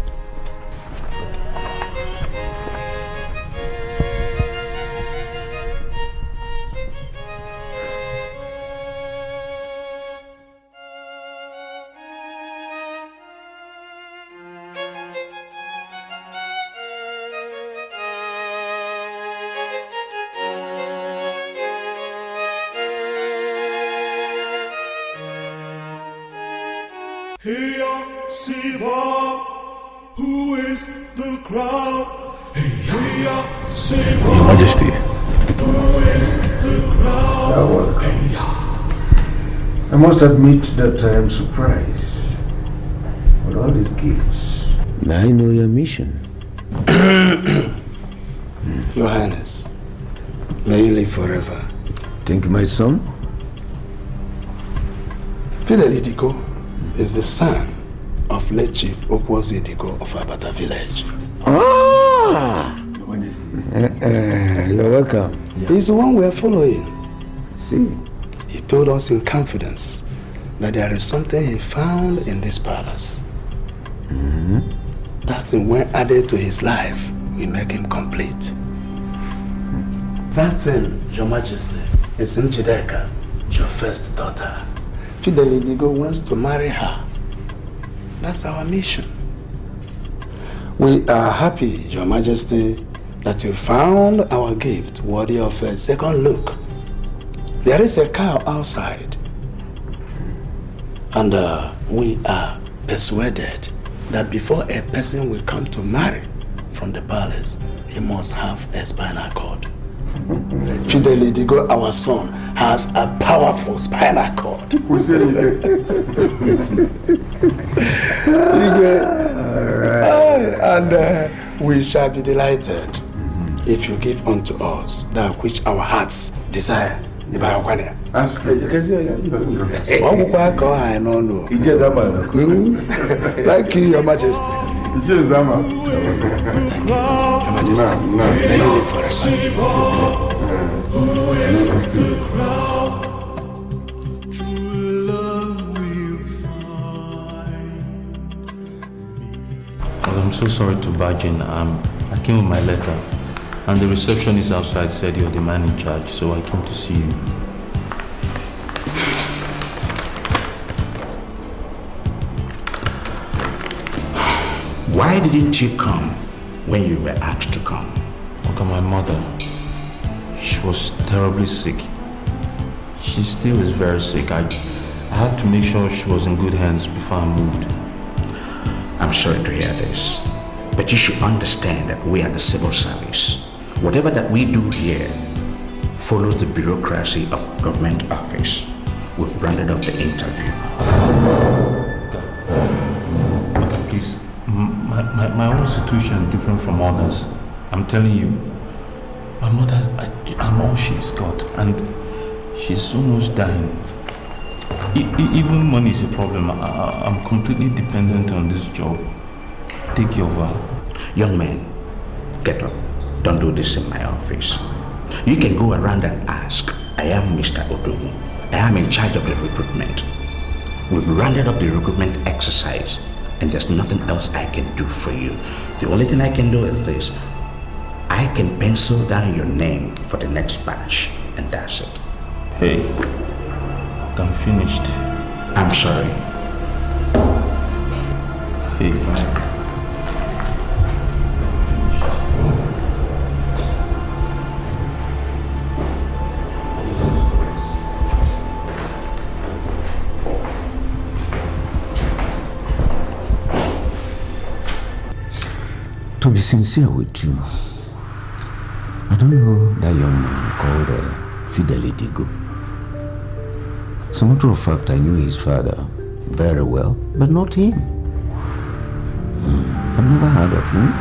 Here, Siva, who is the crown? Here, Siva, Your Majesty. who is the crown? You're welcome. I must admit that I am surprised with all these gifts. May I know your mission? Your Highness, may you live forever. Thank you, my son. Fidel Idiko is the son of late Chief Okwozi Idiko of Abata village. Ah! Your Majesty. You're welcome. He's the one we are following. See? He told us in confidence that there is something he found in this palace. That thing, when added to his life, will make him complete. That thing, Your Majesty, is Njideka, your first daughter. Fidel Idigo wants to marry her. That's our mission. We are happy, Your Majesty, that you found our gift worthy of a second look. There is a cow outside, and we are persuaded that before a person will come to marry from the palace, he must have a spinal cord. Fidel Idigo, our son, has a powerful spinal cord. And we shall be delighted if you give unto us that which our hearts desire. That's true. Thank you, Your Majesty. Your Majesty, may you live Well, I'm so sorry to barge in. I came with my letter, and the receptionist outside said you're the man in charge, so I came to see you. Why didn't you come when you were asked to come? Look at my mother. She was terribly sick. She still is very sick. I had to make sure she was in good hands before I moved. I'm sorry to hear this, but you should understand that we are the civil service. Whatever that we do here follows the bureaucracy of government office. We've rounded up the interview. Okay, please. My own situation is different from others. I'm telling you, my mother, I'm all she's got, and she's almost dying. Even money is a problem. I'm completely dependent on this job. Take care of her. Young man, get up. Don't do this in my office. You can go around and ask. I am Mr. Odogu. I am in charge of the recruitment. We've rounded up the recruitment exercise, and there's nothing else I can do for you. The only thing I can do is this. I can pencil down your name for the next batch, and that's it. Hey, I'm finished. I'm sorry. Hey, To be sincere with you, I don't know that young man called Fidel Idigo. As a matter of fact, I knew his father very well, but not him. I've never heard of him.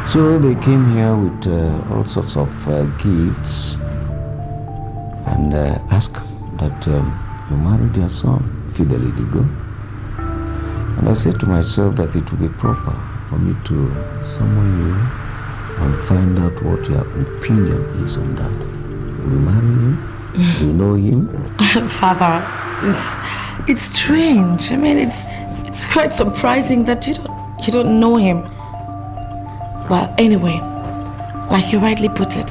So they came here with all sorts of gifts and asked that you marry their son, Fidel Idigo. And I said to myself that it would be proper for me to summon you and find out what your opinion is on that. Will you marry him? Do you know him? Father, it's strange. I mean, it's quite surprising that you don't know him. Well, anyway, like you rightly put it,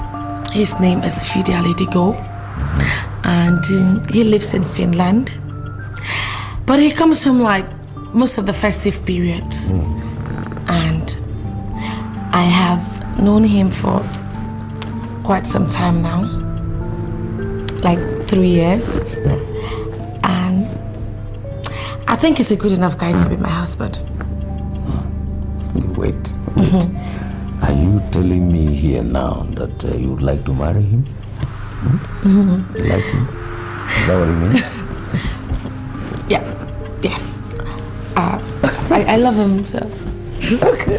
his name is Fidel Idigo, and he lives in Finland. But he comes home like most of the festive periods, and I have known him for quite some time now, like 3 years, and I think he's a good enough guy to be my husband. Wait. Are you telling me here now that you would like to marry him? You like him? Is that what you mean? Yes. I love him, so. Okay.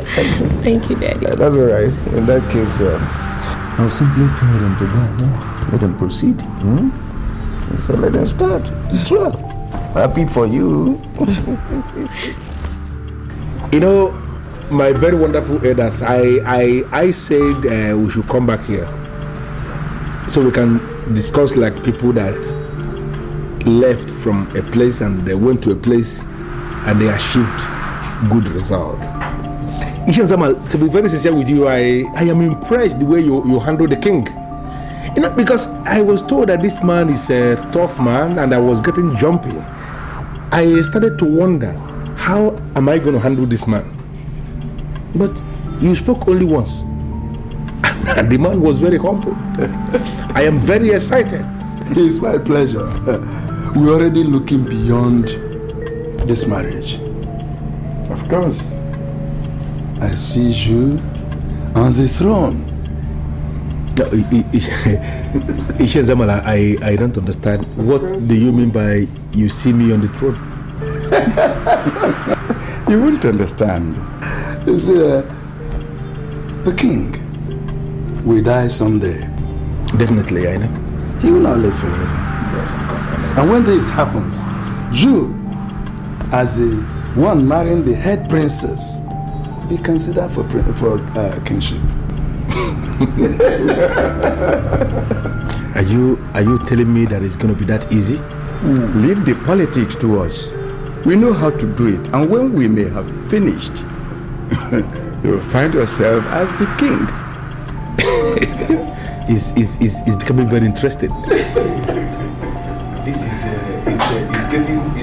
Thank you, Daddy. That's all right. In that case, I'll simply tell them to go. Let them proceed. So let them start. It's well. Happy for you. You know, my very wonderful elders, I said we should come back here so we can discuss like people that left from a place and they went to a place and they achieved good result. Iyke, to be very sincere with you, I am impressed the way you handle the king. You know, because I was told that this man is a tough man and I was getting jumpy. I started to wonder, how am I going to handle this man? But you spoke only once. And the man was very humble. I am very excited. It's my pleasure. We're already looking beyond this marriage. Of course. I see you on the throne. Iyke, I don't understand. What do you mean by you see me on the throne? You won't understand. You see, the king will die someday. Definitely, I know. He will not live forever. Yes, of course, I know. And when this happens, you, as the one marrying the head princess, will be considered for kingship. Are you telling me that it's going to be that easy? Leave the politics to us. We know how to do it, and when we may have finished, you'll find yourself as the king. It's becoming very interesting. This is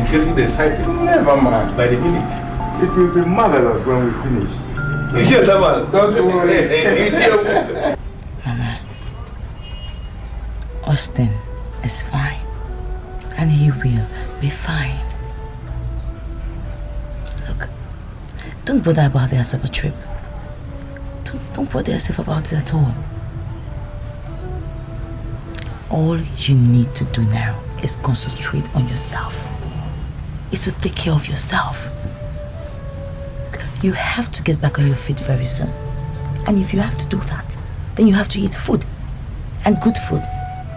getting exciting. Never mind. By the minute. It will be marvelous when we finish. Don't worry. Mama, Austin is fine, and he will be fine. Look, don't bother about the Asaba trip. Don't bother yourself about it at all. All you need to do now is concentrate on yourself. It's to take care of yourself. You have to get back on your feet very soon. And if you have to do that, then you have to eat food. And good food,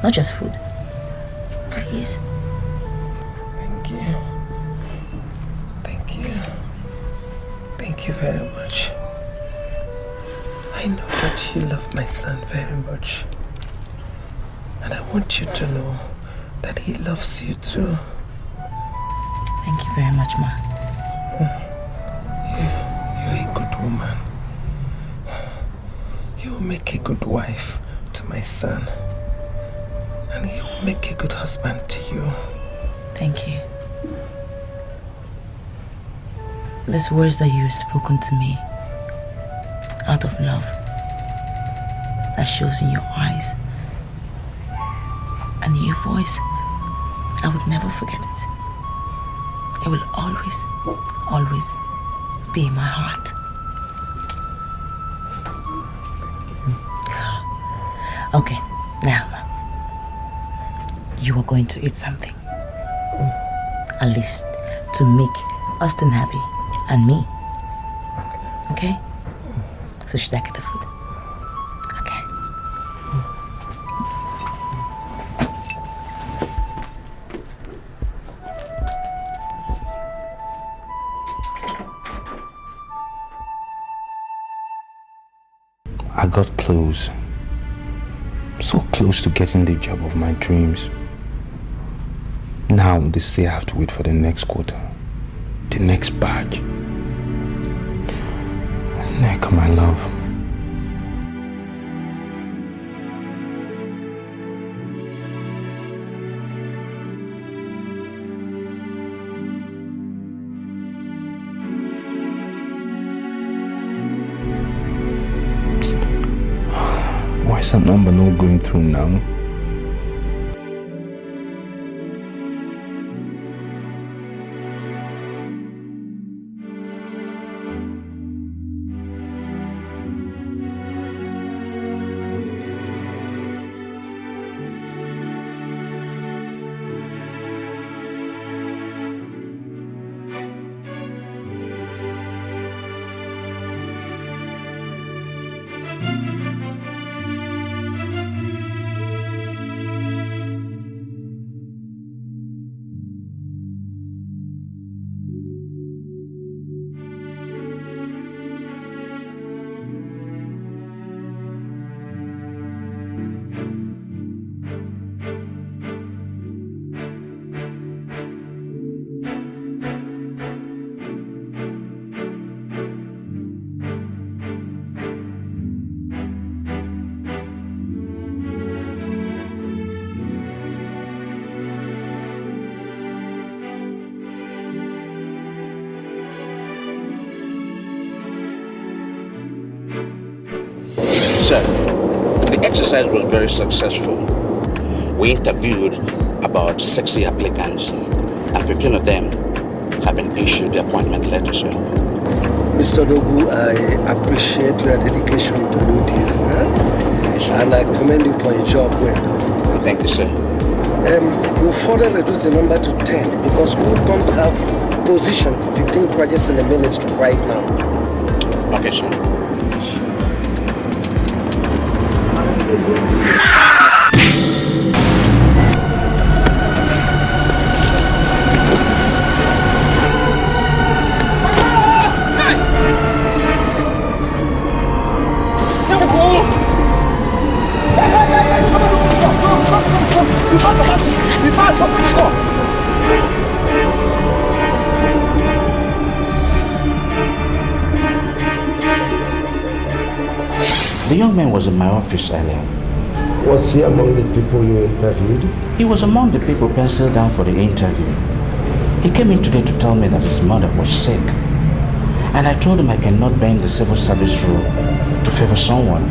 not just food. Please. Thank you. Thank you. Thank you very much. I know that you love my son very much. And I want you to know that he loves you too. Thank you very much, Ma. You're a good woman. You will make a good wife to my son. And he will make a good husband to you. Thank you. These words that you have spoken to me out of love, that shows in your eyes and in your voice, I would never forget it. It will always, always be in my heart. Okay, now you are going to eat something. At least to make Austin happy and me. Okay? So should I get the food? Okay. I got close. So close to getting the job of my dreams. Now they say I have to wait for the next quarter. The next badge. Neck, my love. Why is that number not going through now? Sir, the exercise was very successful. We interviewed about 60 applicants, and 15 of them have been issued the appointment letter, sir. Mr. Dogu, I appreciate your dedication to duties, and I commend you for a job well done. Thank you, sir. You further reduce the number to 10 because we don't have position for 15 graduates in the ministry right now. Okay, sir. Let's go. The young man was in my office earlier. Was he among the people you interviewed? He was among the people penciled down for the interview. He came in today to tell me that his mother was sick. And I told him I cannot bend the civil service rule to favor someone.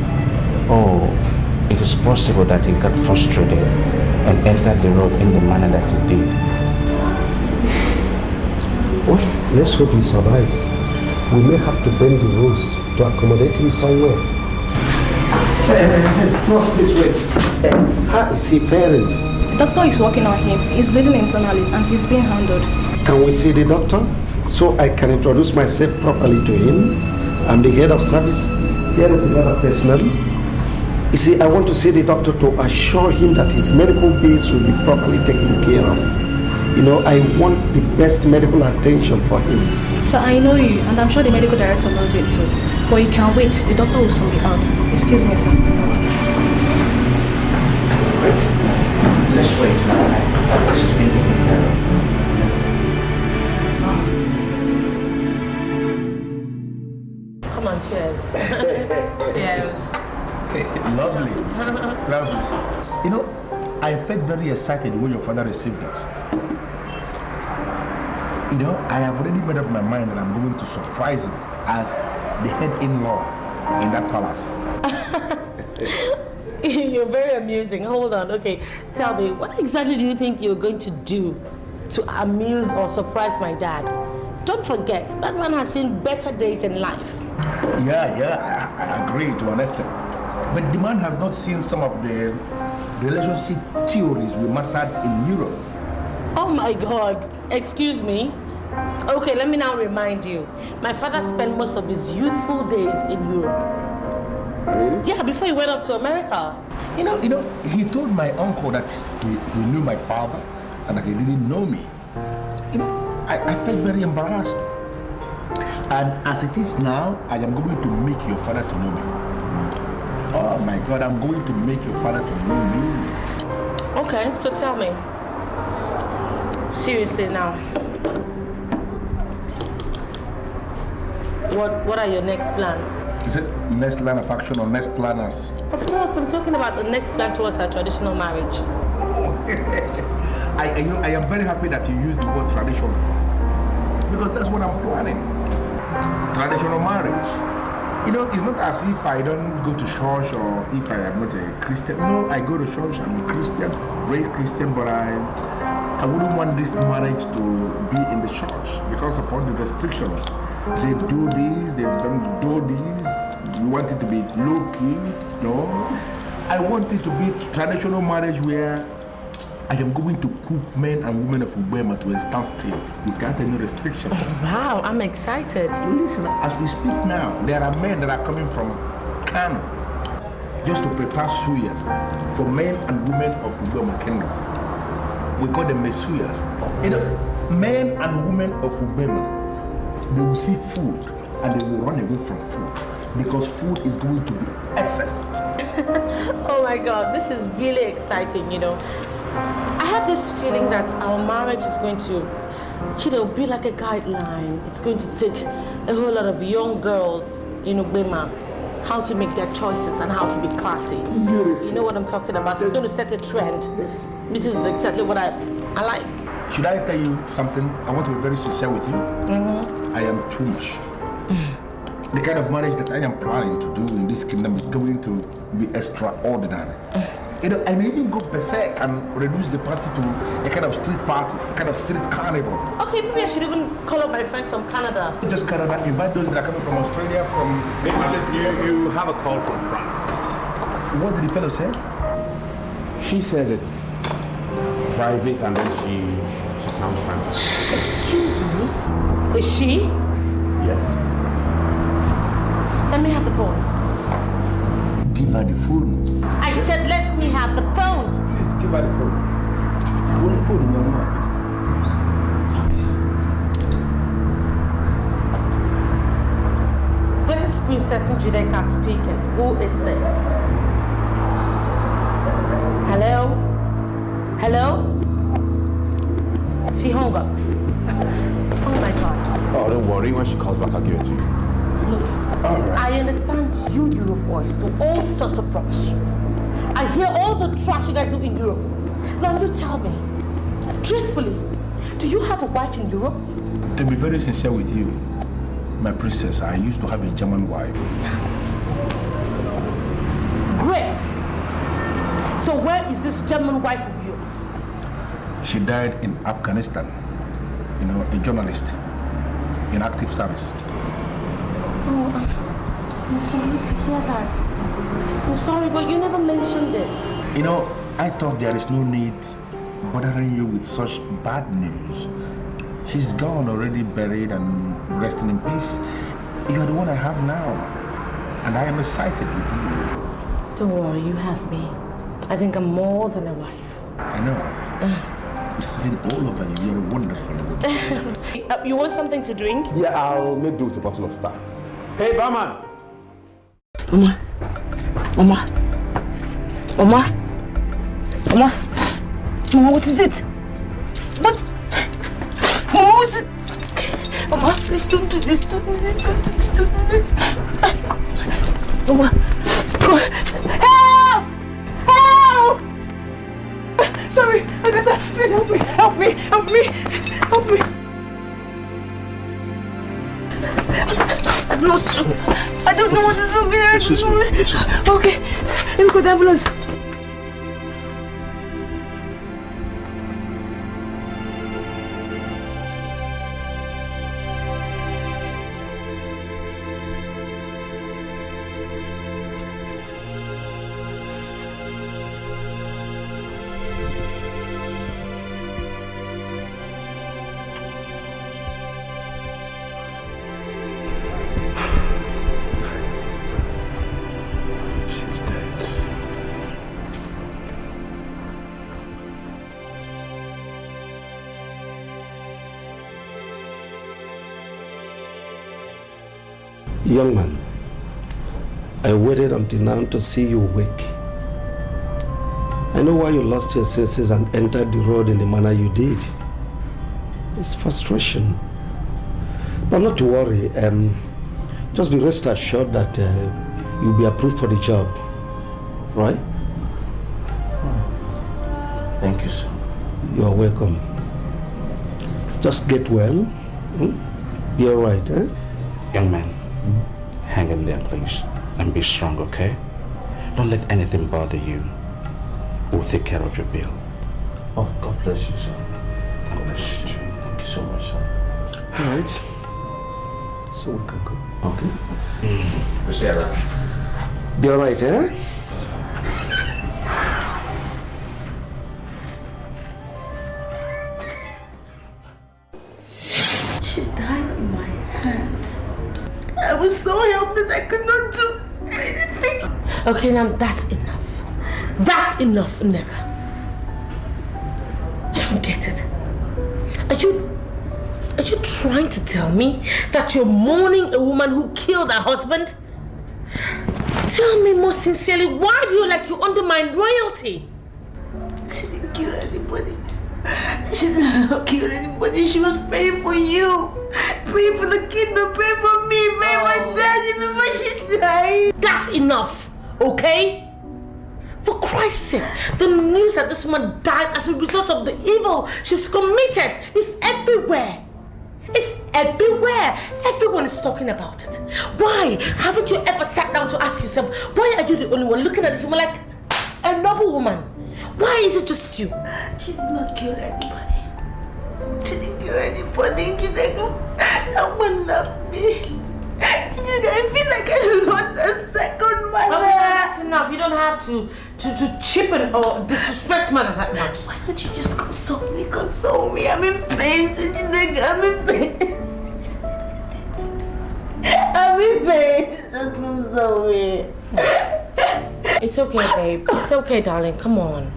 Oh, it is possible that he got frustrated and entered the road in the manner that he did. Well, let's hope he survives. We may have to bend the rules to accommodate him somewhere. Nurse, please wait. How is he faring? The doctor is working on him. He's bleeding internally and he's being handled. Can we see the doctor so I can introduce myself properly to him? I'm the head of service. Here is the head of personnel. You see, I want to see the doctor to assure him that his medical bills will be properly taken care of. You know, I want the best medical attention for him. So I know you, and I'm sure the medical director knows it too. But you can wait. The doctor will soon be out. Excuse me, sir. Let's wait. This is being taken care of. Come on, cheers. Yes. Lovely. Lovely. You know, I felt very excited when your father received us. You know, I have already made up my mind that I'm going to surprise him as the head-in-law in that palace. You're very amusing. Hold on. Okay, tell me, what exactly do you think you're going to do to amuse or surprise my dad? Don't forget, that man has seen better days in life. Yeah, I agree to an extent. But the man has not seen some of the relationship theories we mastered in Europe. Oh my God, excuse me. Okay, let me now remind you. My father spent most of his youthful days in Europe. Really? Yeah, before he went off to America. You know, he told my uncle that he knew my father and that he didn't know me. You know, I felt very embarrassed. And as it is now, I am going to make your father to know me. Oh my God, I'm going to make your father to know me. Okay, so tell me. Seriously now. What are your next plans? Is it next line of action or next planners? Of course, I'm talking about the next plan towards our traditional marriage. I am very happy that you used the word traditional, because that's what I'm planning. Traditional marriage. You know, it's not as if I don't go to church or if I am not a Christian. No, I go to church, I'm a Christian, very Christian, but I wouldn't want this marriage to be in the church because of all the restrictions. They do this, they don't do this. You want it to be low-key, no? I want it to be traditional marriage where I am going to cook men and women of Ubema to a standstill without any restrictions. Wow, I'm excited. Listen, as we speak now, there are men that are coming from Kano just to prepare suya for men and women of Ubema Kingdom. We call them Mesuyas. You know, men and women of Ubema, they will see food and they will run away from food because food is going to be excess. Oh my God, this is really exciting, you know. I have this feeling that our marriage is going to, be like a guideline. It's going to teach a whole lot of young girls in Ubema how to make their choices and how to be classy. Beautiful. You know what I'm talking about? It's going to set a trend, which is exactly what I like. Should I tell you something? I want to be very sincere with you. I am too much. The kind of marriage that I am planning to do in this kingdom is going to be extraordinary. You know, I may even go berserk and reduce the party to a kind of street party, a kind of street carnival. Okay, maybe I should even call up my friends from Canada. Not just Canada, invite those that are coming from Australia, from... You have a call from France. What did the fellow say? She says it's private and then she sounds fantastic. Excuse me? Is she? Yes. Let me have the phone. Give her the phone. I said let me have the phone. Please give her the phone. It's the phone in your mouth. This is Princess Njideka speaking. Who is this? Hello? Hello? She hung up. Oh my God. Oh, don't worry. When she calls back, I'll give it to you. Look, I understand you Europe boys do all sorts of rubbish. I hear all the trash you guys do in Europe. Now you tell me, truthfully, do you have a wife in Europe? To be very sincere with you, my princess, I used to have a German wife. Great. So where is this German wife of yours? She died in Afghanistan. You know, a journalist in active service. Oh, I'm sorry to hear that. I'm sorry, but you never mentioned it. You know, I thought there is no need bothering you with such bad news. She's gone, already buried and resting in peace. You are the one I have now, and I am excited with you. Don't worry, you have me. I think I'm more than a wife. I know. It's in all over you. You're a wonderful woman. You want something to drink? Yeah, I'll make do with a bottle of Star. Hey, barman! Mama. Mama. Mama. Mama. Mama, what is it? What? Mama, what is it? Mama, please don't do this. Don't do this. Don't do this. Don't do this. Mama. Help! Help! Sorry, Agatha, please help me. Help me. Help me. Help me. I'm not sure. I don't know what is wrong with her. Okay, let me call the ambulance. Young man, I waited until now to see you awake. I know why you lost your senses and entered the road in the manner you did. It's frustration. But not to worry. Just be rest assured that you'll be approved for the job. Right? Thank you, sir. You are welcome. Just get well. Be alright, eh? Young man, hang in there, please, and be strong, okay? Don't let anything bother you. We'll take care of your bill. Oh, God bless you, sir. God bless you. Thank you so much, sir. All right. So we can go. Okay. Sarah. Be all right, eh? She died in my hands. I was so helpless, I could not do anything. Okay, now that's enough. That's enough, Nneka. I don't get it. Are you trying to tell me that you're mourning a woman who killed her husband? Tell me more sincerely, why do you like to undermine royalty? She didn't kill anybody. She didn't kill anybody. She was praying for you. Praying for the kingdom. Praying for me. Praying for my daddy before she died. That's enough, okay? For Christ's sake, the news that this woman died as a result of the evil she's committed is everywhere. It's everywhere. Everyone is talking about it. Why? Haven't you ever sat down to ask yourself, why are you the only one looking at this woman like a noble woman? Why is it just you? She did not kill anybody. She didn't kill anybody. She didn't. No one loved me. I feel like I lost a second mother. Okay, that's enough. You don't have to cheapen or disrespect mother that much. Why don't you just console me? Console me. I'm in pain. I'm in pain. I'm in pain. Just console me. It's okay, babe. It's okay, darling. Come on.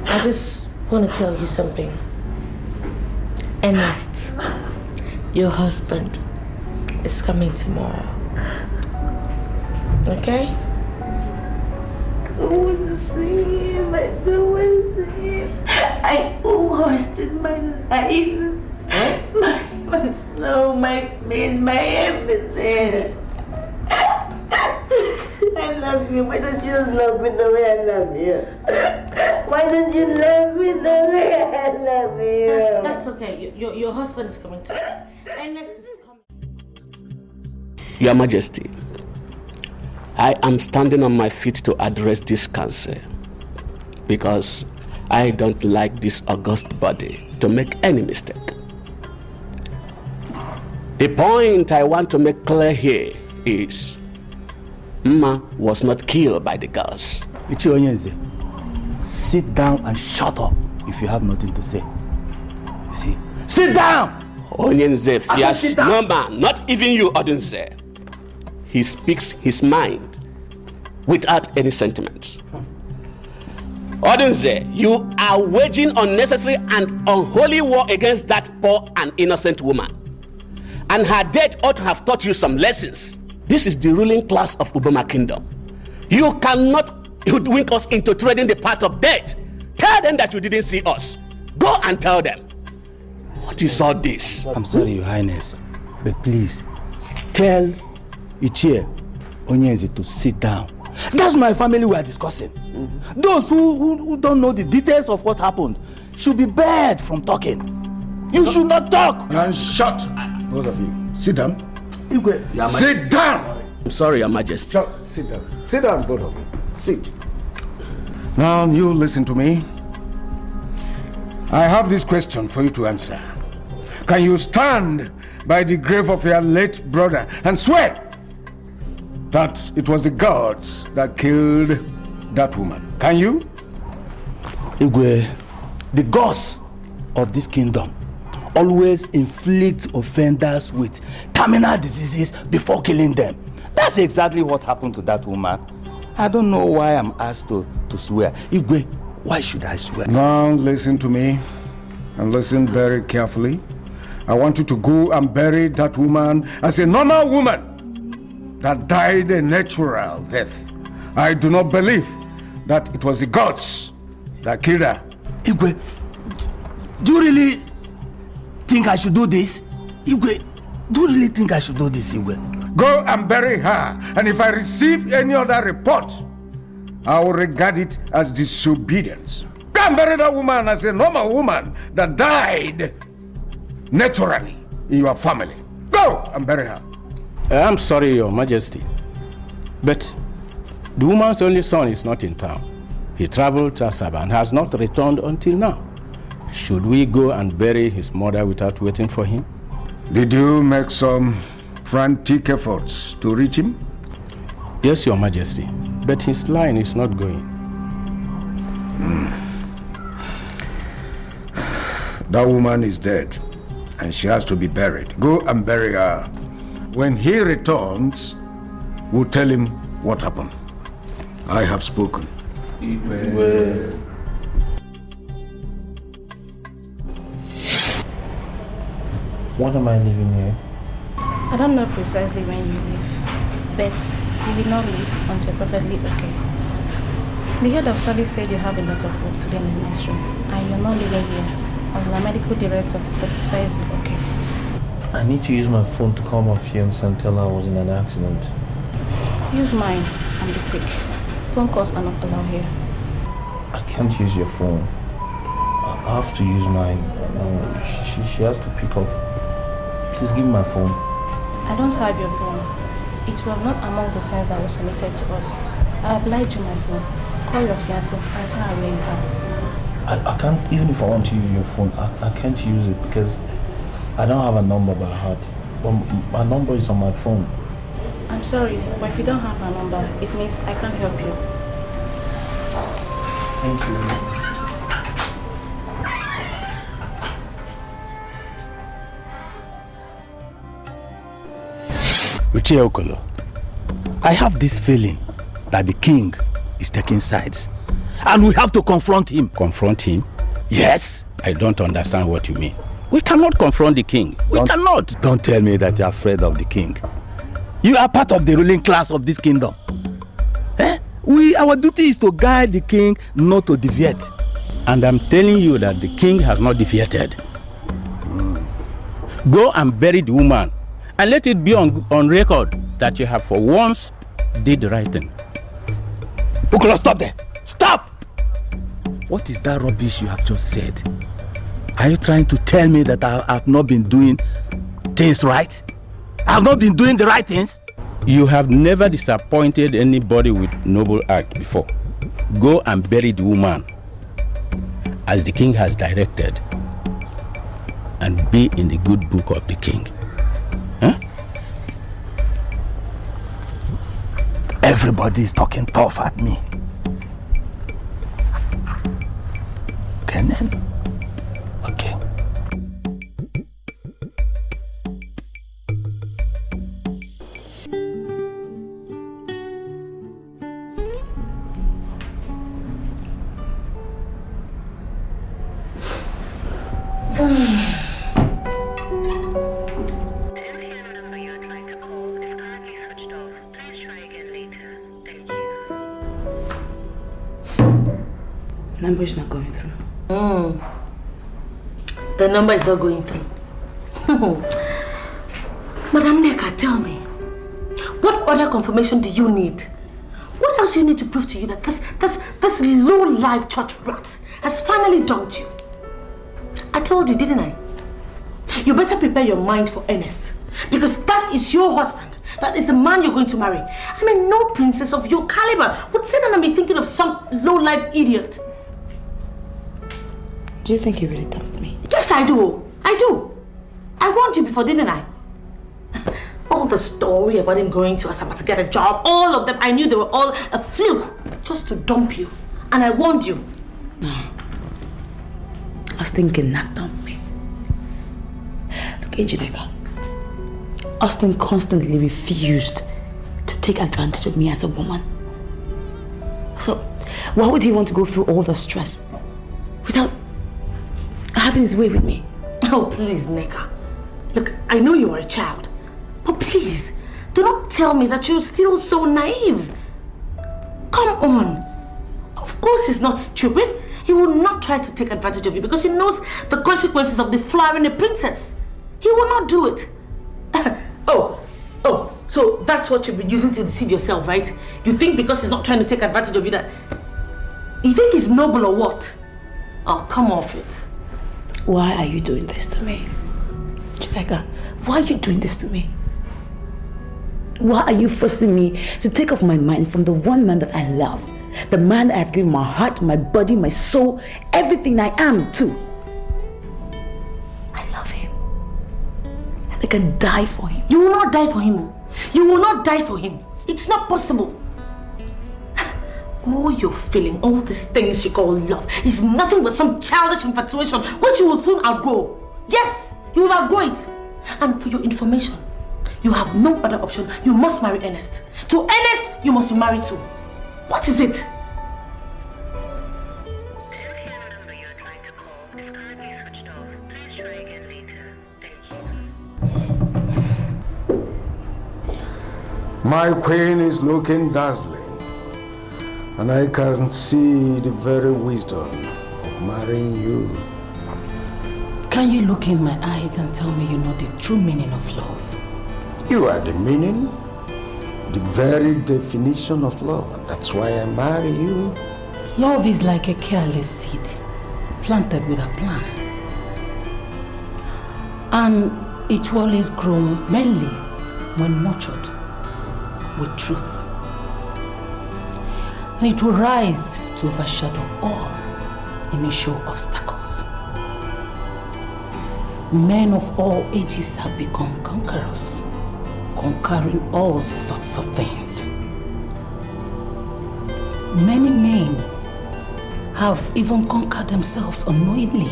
I just want to tell you something. Ernest, your husband, is coming tomorrow. Okay? I want to see him. I don't want to see him. I wasted my life. My soul, my pain, my everything. I love you. Why don't you just love me the way I love you? Why don't you love me the way I love you? That's okay. Your husband is coming tomorrow. Ernest is coming. Your Majesty, I am standing on my feet to address this council because I don't like this august body to make any mistake. The point I want to make clear here is Mma was not killed by the girls. Ichie Onyenze, sit down and shut up if you have nothing to say. You see? Sit down! Onyenze fears no man, not even you, Odunze. He speaks his mind without any sentiments. Odunze, you are waging unnecessary and unholy war against that poor and innocent woman. And her death ought to have taught you some lessons. This is the ruling class of Uboma Kingdom. You cannot hoodwink us into treading the path of death. Tell them that you didn't see us. Go and tell them. What is all this? I'm sorry, Your Highness, but please tell Ichie Onyenze to sit down. That's my family we are discussing. Those who don't know the details of what happened should be barred from talking. You should not talk. And shut, both of you. Sit down. Sit down! I'm sorry, Your Majesty. Sit down. Sit down, both of you. Sit. Now, you listen to me. I have this question for you to answer. Can you stand by the grave of your late brother and swear that it was the gods that killed that woman? Can you? Igwe, the gods of this kingdom always inflict offenders with terminal diseases before killing them. That's exactly what happened to that woman. I don't know why I'm asked to swear. Igwe, why should I swear? Now listen to me and listen very carefully. I want you to go and bury that woman as a normal woman that died a natural death. I do not believe that it was the gods that killed her. Igwe, do you really think I should do this? Igwe, do you really think I should do this, Igwe? Go and bury her, and if I receive any other report, I will regard it as disobedience. Go and bury that woman as a normal woman that died naturally in your family. Go and bury her. I'm sorry, Your Majesty, but the woman's only son is not in town. He traveled to Asaba and has not returned until now. Should we go and bury his mother without waiting for him? Did you make some frantic efforts to reach him? Yes, Your Majesty, but his line is not going. That woman is dead, and she has to be buried. Go and bury her. When he returns, we'll tell him what happened. I have spoken. When am I leaving here? I don't know precisely when you leave, but you will not leave until you're perfectly okay. The head of service said you have a lot of work to do in the ministry, and you're not leaving here until the medical director satisfies you okay. I need to use my phone to call my fiancée and tell her I was in an accident. Use mine and be quick. Phone calls are not allowed here. I can't use your phone. I have to use mine. She has to pick up. Please give me my phone. I don't have your phone. It was not among the things that was submitted to us. I obliged you my phone. Call your fiancé and tell her where you are. I can't, even if I want to use your phone, I can't use it because I don't have a number by heart. But my number is on my phone. I'm sorry, but if you don't have her number, it means I can't help you. Thank you. Uche Okolo, I have this feeling that the king is taking sides. And we have to confront him. Confront him? Yes. I don't understand what you mean. We cannot confront the king. We cannot. Don't tell me that you're afraid of the king. You are part of the ruling class of this kingdom. Our duty is to guide the king, not to deviate. And I'm telling you that the king has not deviated. Go and bury the woman and let it be on record that you have for once did the right thing. Okolo, stop there. Stop! What is that rubbish you have just said? Are you trying to tell me that I have not been doing things right? I have not been doing the right things? You have never disappointed anybody with noble act before. Go and bury the woman as the king has directed and be in the good book of the king. Huh? Everybody is talking tough at me. Okay then? Okay. Number is not going through. The number is not going through. Madam Neka, tell me, what other confirmation do you need? What else do you need to prove to you that this low-life church rat has finally dumped you? I told you, didn't I? You better prepare your mind for Ernest, because that is your husband. That is the man you're going to marry. I mean, no princess of your caliber would sit down and be thinking of some low-life idiot. Do you think he really dumped me? Yes, I do. I do. I warned you before, didn't I? All the story about him going to Asaba to get a job, all of them, I knew they were all a fluke just to dump you. And I warned you. No. I was thinking not dump me. Look, Ijideka. Austin constantly refused to take advantage of me as a woman. So, why would he want to go through all the stress without having his way with me? Oh, please, Neka. Look, I know you are a child, but please, do not tell me that you're still so naive. Come on. Of course he's not stupid. He will not try to take advantage of you because he knows the consequences of deflowering a princess. He will not do it. So that's what you've been using to deceive yourself, right? You think because he's not trying to take advantage of you that... You think he's noble or what? Oh, come off it. Why are you doing this to me? Chideka, why are you doing this to me? Why are you forcing me to take off my mind from the one man that I love? The man I have given my heart, my body, my soul, everything I am to. I love him. And I can die for him. You will not die for him. You will not die for him. It's not possible. All you're feeling, all these things you call love, is nothing but some childish infatuation which you will soon outgrow. Yes, you will outgrow it. And for your information, you have no other option. You must marry Ernest. To Ernest, you must be married to. What is it? My queen is looking dazzling, and I can see the very wisdom of marrying you. Can you look in my eyes and tell me you know the true meaning of love? You are the meaning, the very definition of love, and that's why I marry you. Love is like a careless seed planted with a plan. And It will always grow mainly when nurtured with truth. And it will rise to overshadow all initial obstacles. Men of all ages have become conquerors, conquering all sorts of things. Many men have even conquered themselves unknowingly.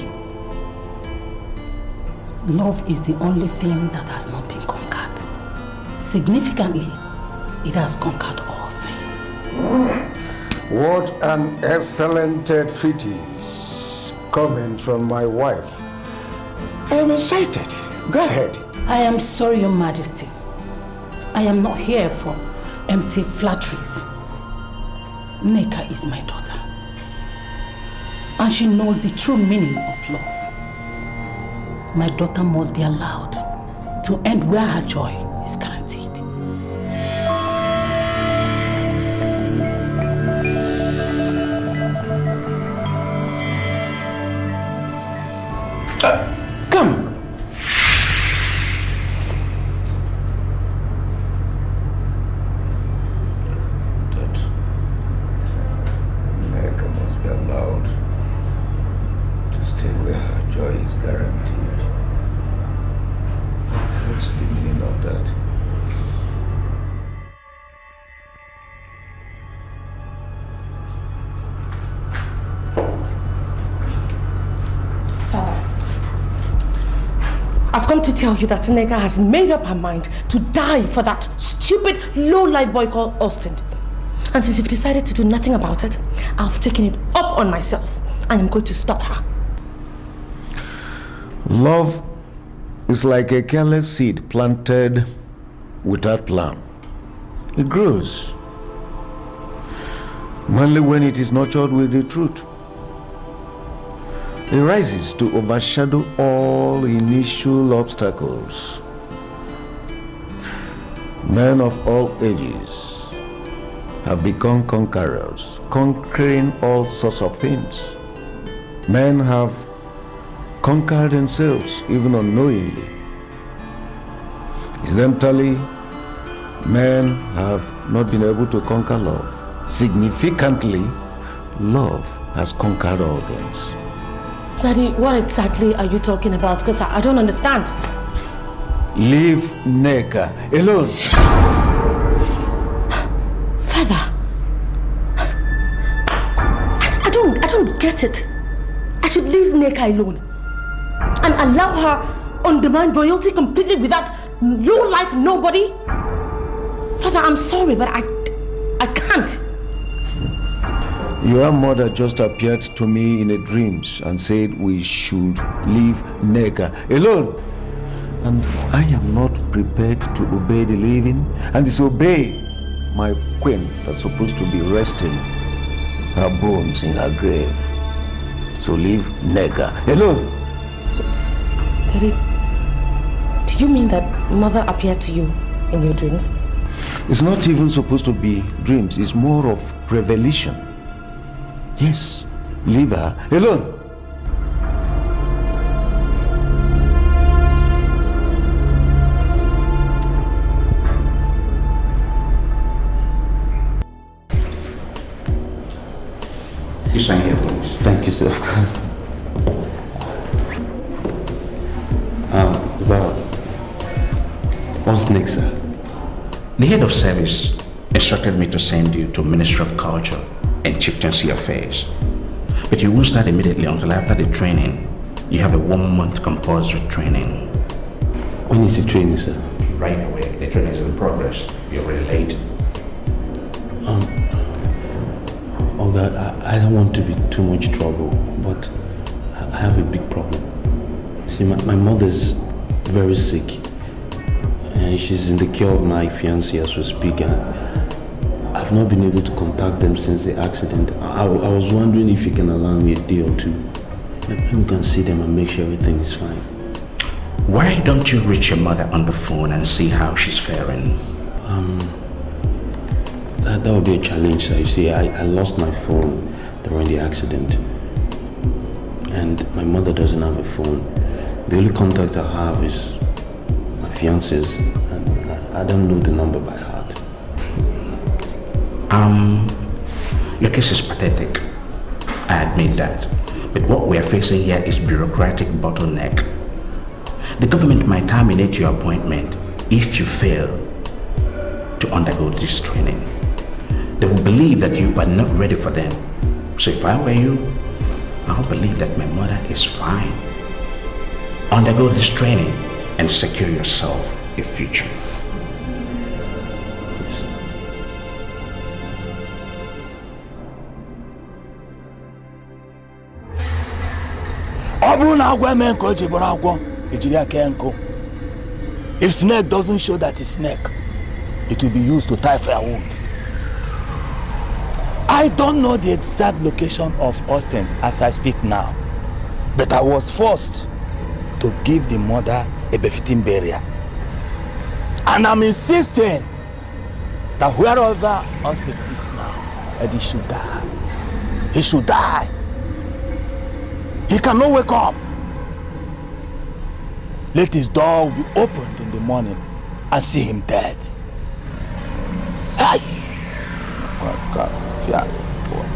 Love is the only thing that has not been conquered. Significantly, it has conquered all things. What an excellent treatise coming from my wife. I am excited. Go ahead. I am sorry, Your Majesty. I am not here for empty flatteries. Nneka is my daughter. And she knows the true meaning of love. My daughter must be allowed to end where her joy is guaranteed. Come. That Nneka must be allowed to stay where her joy is guaranteed. What's the meaning of that? I've come to tell you that Nneka has made up her mind to die for that stupid, low-life boy called Austin. And since you've decided to do nothing about it, I've taken it up on myself. I am going to stop her. Love is like a careless seed planted without plan. It grows only when it is nurtured with the truth. It rises to overshadow all initial obstacles. Men of all ages have become conquerors, conquering all sorts of things. Men have conquered themselves, even unknowingly. Incidentally, men have not been able to conquer love. Significantly, love has conquered all things. Daddy, what exactly are you talking about? Because I don't understand. Leave Nneka alone. Father, I don't get it. I should leave Nneka alone and allow her undermine royalty completely without low-life nobody? Father, I'm sorry, but I can't. Your mother just appeared to me in a dreams and said we should leave Nneka alone. And I am not prepared to obey the living and disobey my queen that's supposed to be resting her bones in her grave. So leave Nneka alone. Daddy, do you mean that mother appeared to you in your dreams? It's not even supposed to be dreams. It's more of revelation. Yes, leave her alone. You sign here, please. Thank you, sir, of course. What's next, sir? The head of service instructed me to send you to Ministry of Culture and Chieftaincy Affairs. But you won't start immediately until after the training. You have a 1-month compulsory training. When is the training, sir? Right away. The training is in progress. You're really late. Oh God, I don't want to be too much trouble, but I have a big problem. See, my mother's very sick, and she's in the care of my fiancé as we speak, and I've not been able to contact them since the accident. I was wondering if you can allow me a day or two. Maybe we can see them and make sure everything is fine. Why don't you reach your mother on the phone and see how she's faring? That would be a challenge, sir. You see, I lost my phone during the accident, and my mother doesn't have a phone. The only contact I have is fiancés. I don't know the number by heart. Your case is pathetic. I admit that. But what we are facing here is bureaucratic bottleneck. The government might terminate your appointment if you fail to undergo this training. They will believe that you are not ready for them. So if I were you, I'll believe that my mother is fine. Undergo this training and secure yourself a future. If snake doesn't show that it's snake, it will be used to tie fire wood. I don't know the exact location of Austin as I speak now, but I was forced to give the mother a befitting burial. And I'm insisting that wherever Austin is now, that he should die. He should die. He cannot wake up. Let his door be opened in the morning and see him dead. Hey!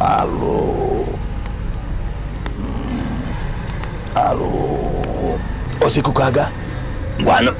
Hello. Hello. Osikukaga. Wano.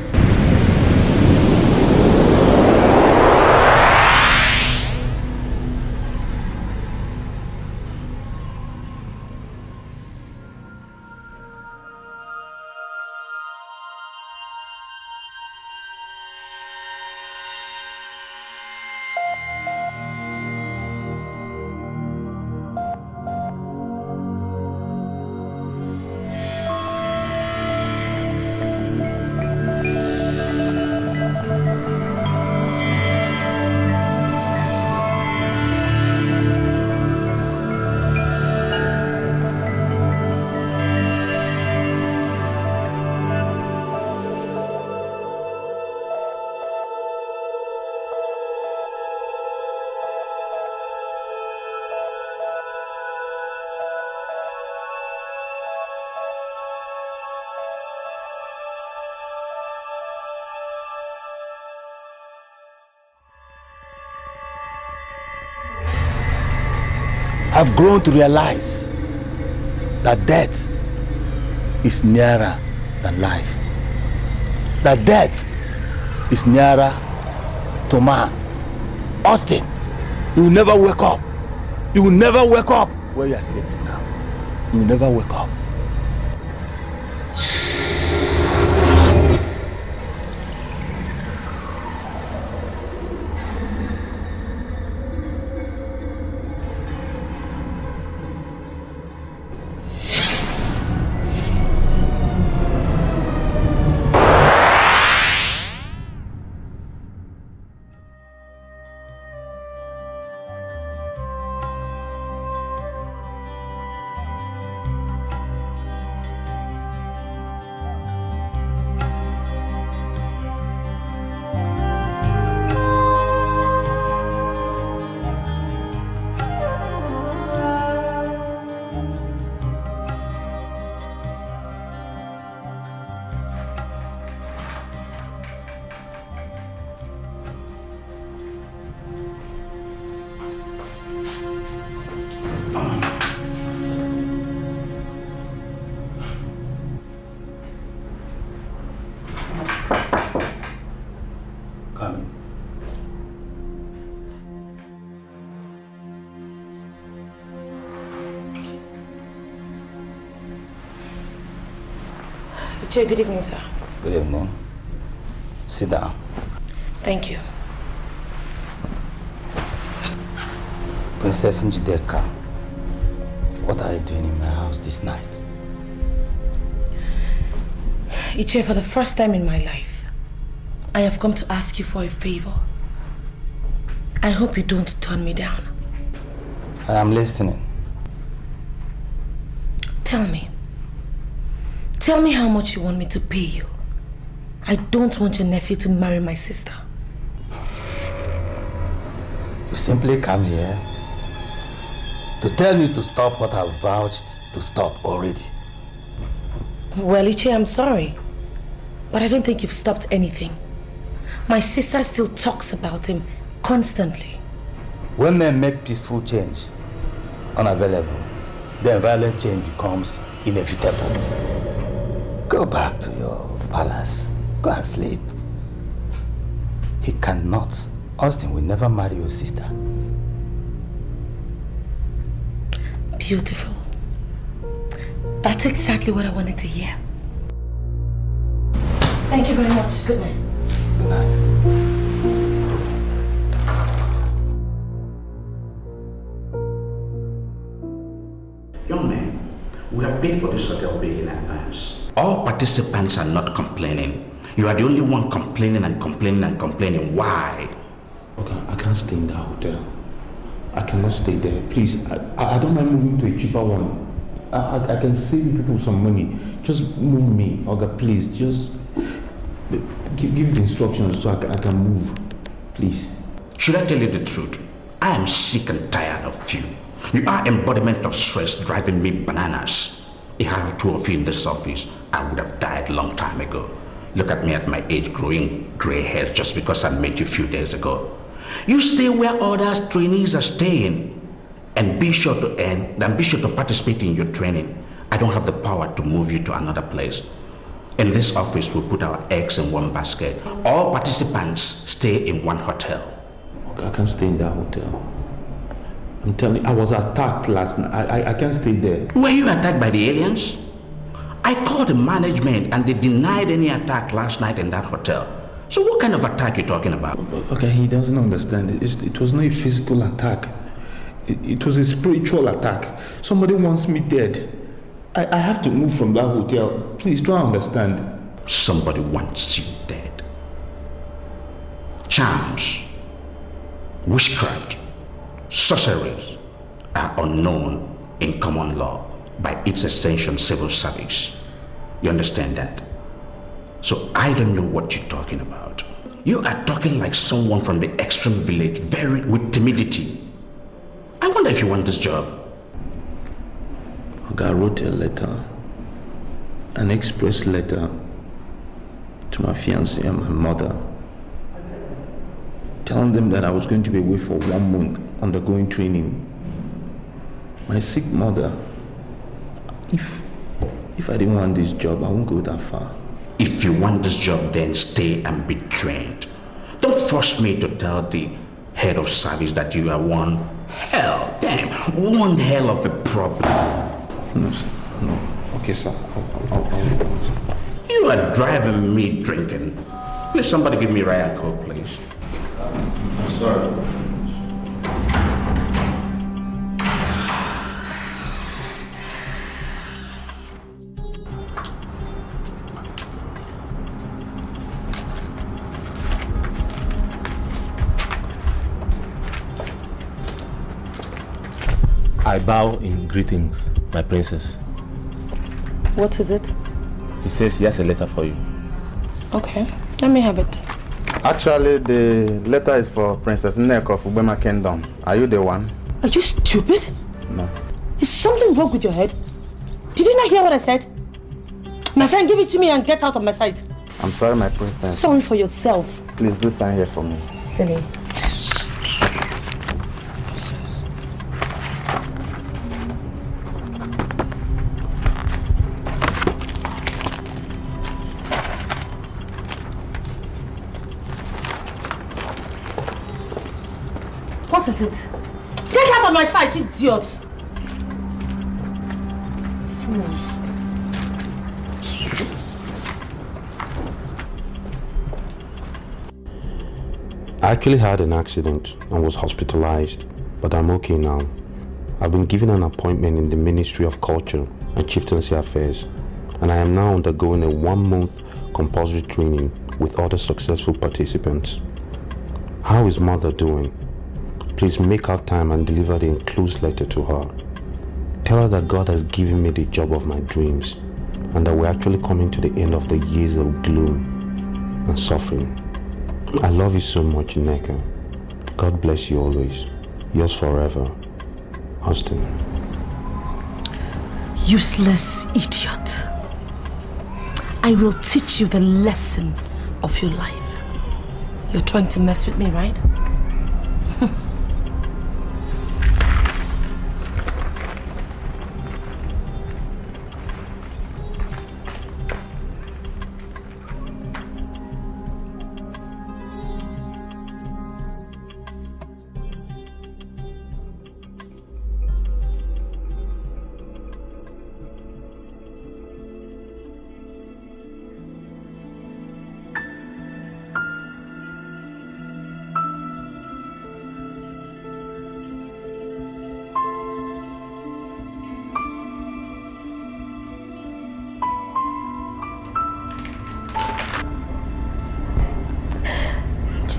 I've grown to realize that death is nearer than life. That death is nearer to man. Austin, you will never wake up. You will never wake up where you are sleeping now. You will never wake up. Good evening, sir. Good evening. Sit down. Thank you. Princess Njideka, what are you doing in my house this night? Iyke, for the first time in my life, I have come to ask you for a favor. I hope you don't turn me down. I am listening. Tell me. Tell me how much you want me to pay you. I don't want your nephew to marry my sister. You simply come here to tell me to stop what I've vouched to stop already. Well, Iyke, I'm sorry. But I don't think you've stopped anything. My sister still talks about him constantly. When men make peaceful change unavailable, then violent change becomes inevitable. Go back to your palace. Go and sleep. He cannot. Austin will never marry your sister. Beautiful. That's exactly what I wanted to hear. Thank you very much. Good night. Good night. Young man, we have paid for this hotel bill in advance. All participants are not complaining. You are the only one complaining and complaining and complaining. Why? Okay, I can't stay in that hotel. I cannot stay there. Please, I don't mind moving to a cheaper one. I can save you people some money. Just move me. Okay, please, just give the instructions so I can move. Please. Should I tell you the truth? I am sick and tired of you. You are embodiment of stress driving me bananas. If I have two of you in this office, I would have died a long time ago. Look at me at my age, growing gray hairs just because I met you a few days ago. You stay where others trainees are staying, and be sure to earn, and be sure to participate in your training. I don't have the power to move you to another place. In this office, we put our eggs in one basket. All participants stay in one hotel. Okay, I can't stay in that hotel. I'm telling you, I was attacked last night. I can't stay there. Were you attacked by the aliens? I called the management and they denied any attack last night in that hotel. So what kind of attack are you talking about? Okay, he doesn't understand. It was not a physical attack. It was a spiritual attack. Somebody wants me dead. I have to move from that hotel. Please try to understand. Somebody wants you dead. Charms, witchcraft, sorceries are unknown in common law by its essential civil service. You understand that? So I don't know what you're talking about. You are talking like someone from the extreme village, very with timidity. I wonder if you want this job. I wrote a letter, an express letter to my fiancée and my mother, telling them that I was going to be away for 1 month undergoing training. My sick mother, if I didn't want this job, I won't go that far. If you want this job, then stay and be trained. Don't force me to tell the head of service that you are one hell of a problem. No, sir. No. Okay, sir. I'll You are driving me drinking. Please, somebody give me Ryan Coke, please. I'm sorry. I bow in greeting, my princess. What is it? He says he has a letter for you. Okay, let me have it. Actually, the letter is for Princess Nneka of Ubema Kingdom. Are you the one? Are you stupid? No. Is something wrong with your head? Did you not hear what I said? My friend, give it to me and get out of my sight. I'm sorry, my princess. Sorry for yourself. Please do sign here for me. Silly. What is it? Get out of my sight, idiot! Fools. I actually had an accident and was hospitalized, but I'm okay now. I've been given an appointment in the Ministry of Culture and Chieftaincy Affairs, and I am now undergoing a 1-month compulsory training with other successful participants. How is Mother doing? Please make out time and deliver the enclosed letter to her. Tell her that God has given me the job of my dreams and that we're actually coming to the end of the years of gloom and suffering. I love you so much, Nneka. God bless you always. Yours forever, Austin. Useless idiot. I will teach you the lesson of your life. You're trying to mess with me, right?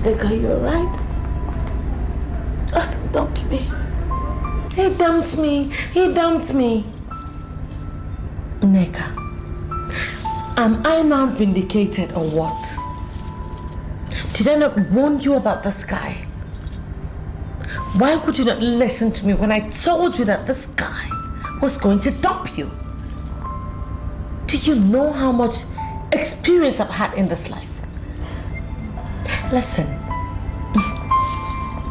Dikeh, you alright? Austin dumped me. He dumped me. He dumped me. Nneka, am I now vindicated or what? Did I not warn you about this guy? Why would you not listen to me when I told you that this guy was going to dump you? Do you know how much experience I've had in this life? Listen,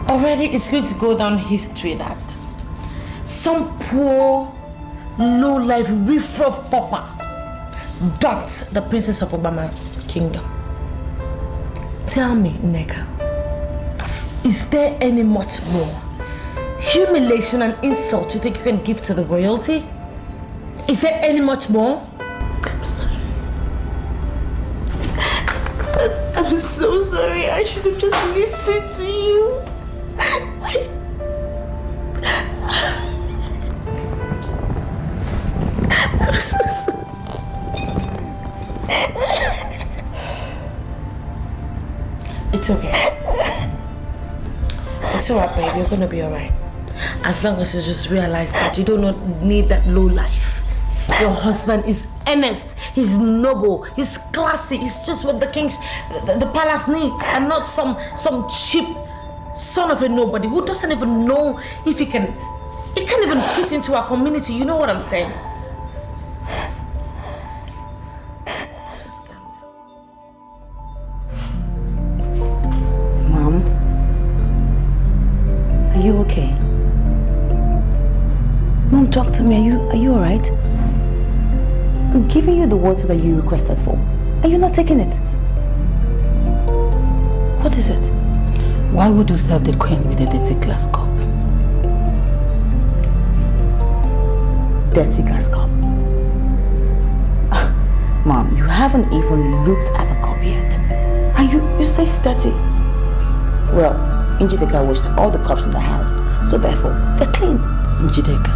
already it's going to go down history that some poor, low-life, riff-raff pauper dumped the princess of Obama's kingdom. Tell me, Nneka, is there any much more humiliation and insult you think you can give to the royalty? Is there any much more? I'm sorry. I'm so sorry. I should have just listened to you. I'm so sorry. It's okay. It's alright, babe. You're gonna be alright. As long as you just realize that you do not need that low life. Your husband is earnest, he's noble, he's classy, he's just what the king's, the palace needs, and not some cheap son of a nobody who doesn't even know if he can't even fit into our community. You know what I'm saying? Mom, are you okay? Mom, talk to me. Are you alright? I'm giving you the water that you requested for. Are you not taking it? What is it? Why would you serve the queen with a dirty glass cup? Dirty glass cup? Mom, you haven't even looked at the cup yet. And you say it's dirty. Well, Njideka washed all the cups in the house, so therefore, they're clean. Njideka?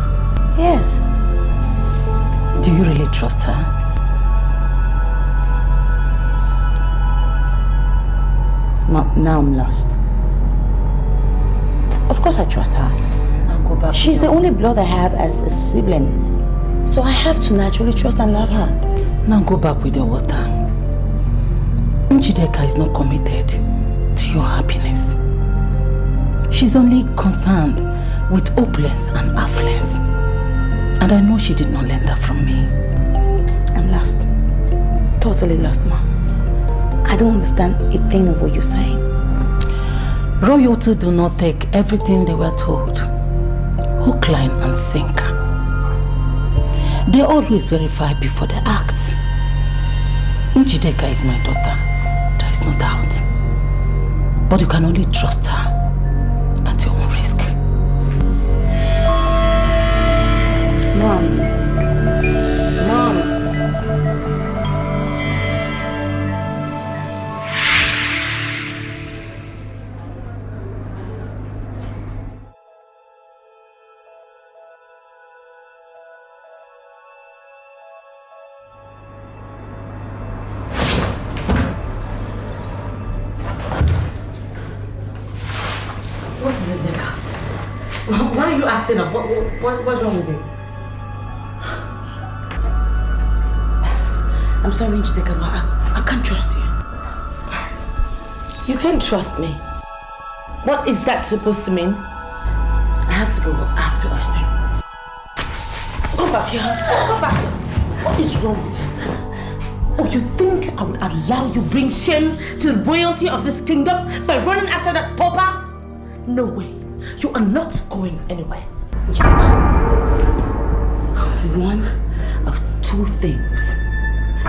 Yes. Do you really trust her? Mom, now I'm lost. Of course I trust her. Now go back. She's the only blood I have as a sibling. So I have to naturally trust and love her. Now go back with your water. Njideka is not committed to your happiness. She's only concerned with opulence and affluence. And I know she did not learn that from me. I'm lost. Totally lost, Mom. I don't understand a thing of what you're saying. Royalty do not take everything they were told. Hook, line, and sinker. They always verify before they act. Njideka is my daughter. There is no doubt. But you can only trust her at your own risk. Mom. Mom. What is it, Nneka? Why are you acting up? What's wrong with you? I'm sorry, Njideka, but I can't trust you. You can't trust me. What is that supposed to mean? I have to go after Austin. Come back here. Come back here. What is wrong with you? Oh, you think I would allow you bring shame to the royalty of this kingdom by running after that pauper? No way. You are not going anywhere. One of two things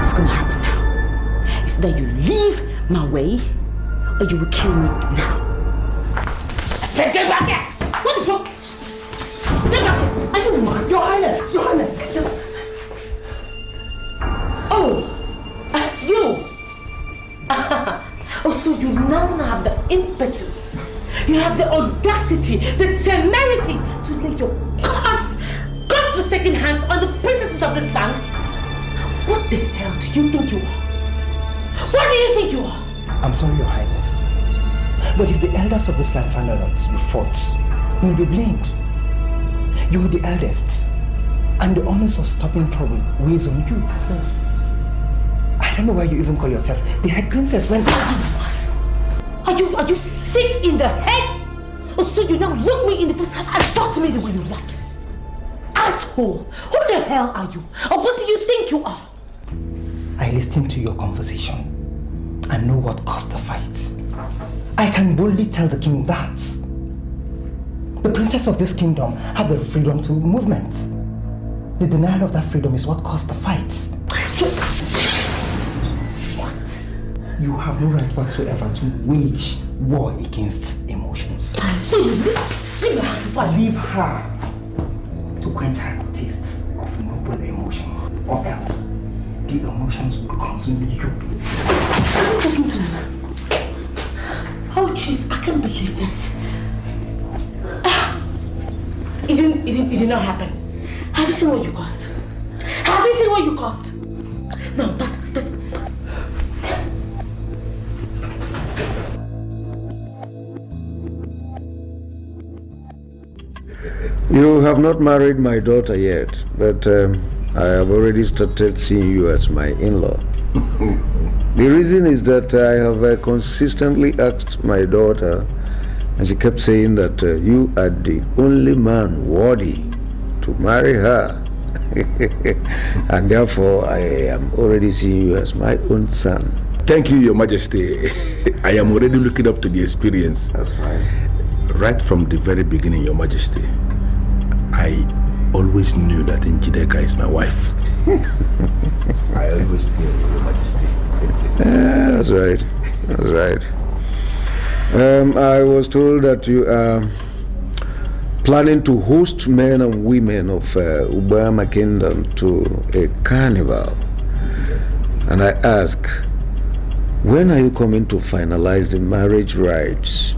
is gonna happen now. It's that you leave my way or you will kill me now. Get back here! What the fuck? Get back here! Are you mad? Your Highness! Your Highness! Oh! You! Oh, so you now have the impetus. You have the audacity, the temerity to lay your God-forsaken hands on the princesses of this land. What the hell do you think you are? What do you think you are? I'm sorry, Your Highness. But if the elders of this land find out that you fought, you will be blamed. You are the eldest, and the honors of stopping trouble weighs on you. I don't know why you even call yourself the head princess when... Are you sick in the head? Or so you now look me in the face and talk to me the way you like? Asshole! Who the hell are you? Or what do you think you are? I listened to your conversation and know what caused the fight. I can boldly tell the king that the princess of this kingdom have the freedom to movement. The denial of that freedom is what caused the fight. What? You have no right whatsoever to wage war against emotions. Leave her to quench her tastes of noble emotions, or else the emotions will consume you. Are you talking to me? Oh jeez, I can't believe this. It did not happen. Have you seen what you cost? Have you seen what you cost? No, that. You have not married my daughter yet, but I have already started seeing you as my in-law. The reason is that I have consistently asked my daughter, and she kept saying that you are the only man worthy to marry her. And therefore, I am already seeing you as my own son. Thank you, Your Majesty. I am already looking up to the experience. That's right. Right from the very beginning, Your Majesty, I always knew that Dikeh is my wife. I always knew, Your Majesty. That's right. That's right. I was told that you are planning to host men and women of Ubama Kingdom to a carnival. And I ask, when are you coming to finalize the marriage rites?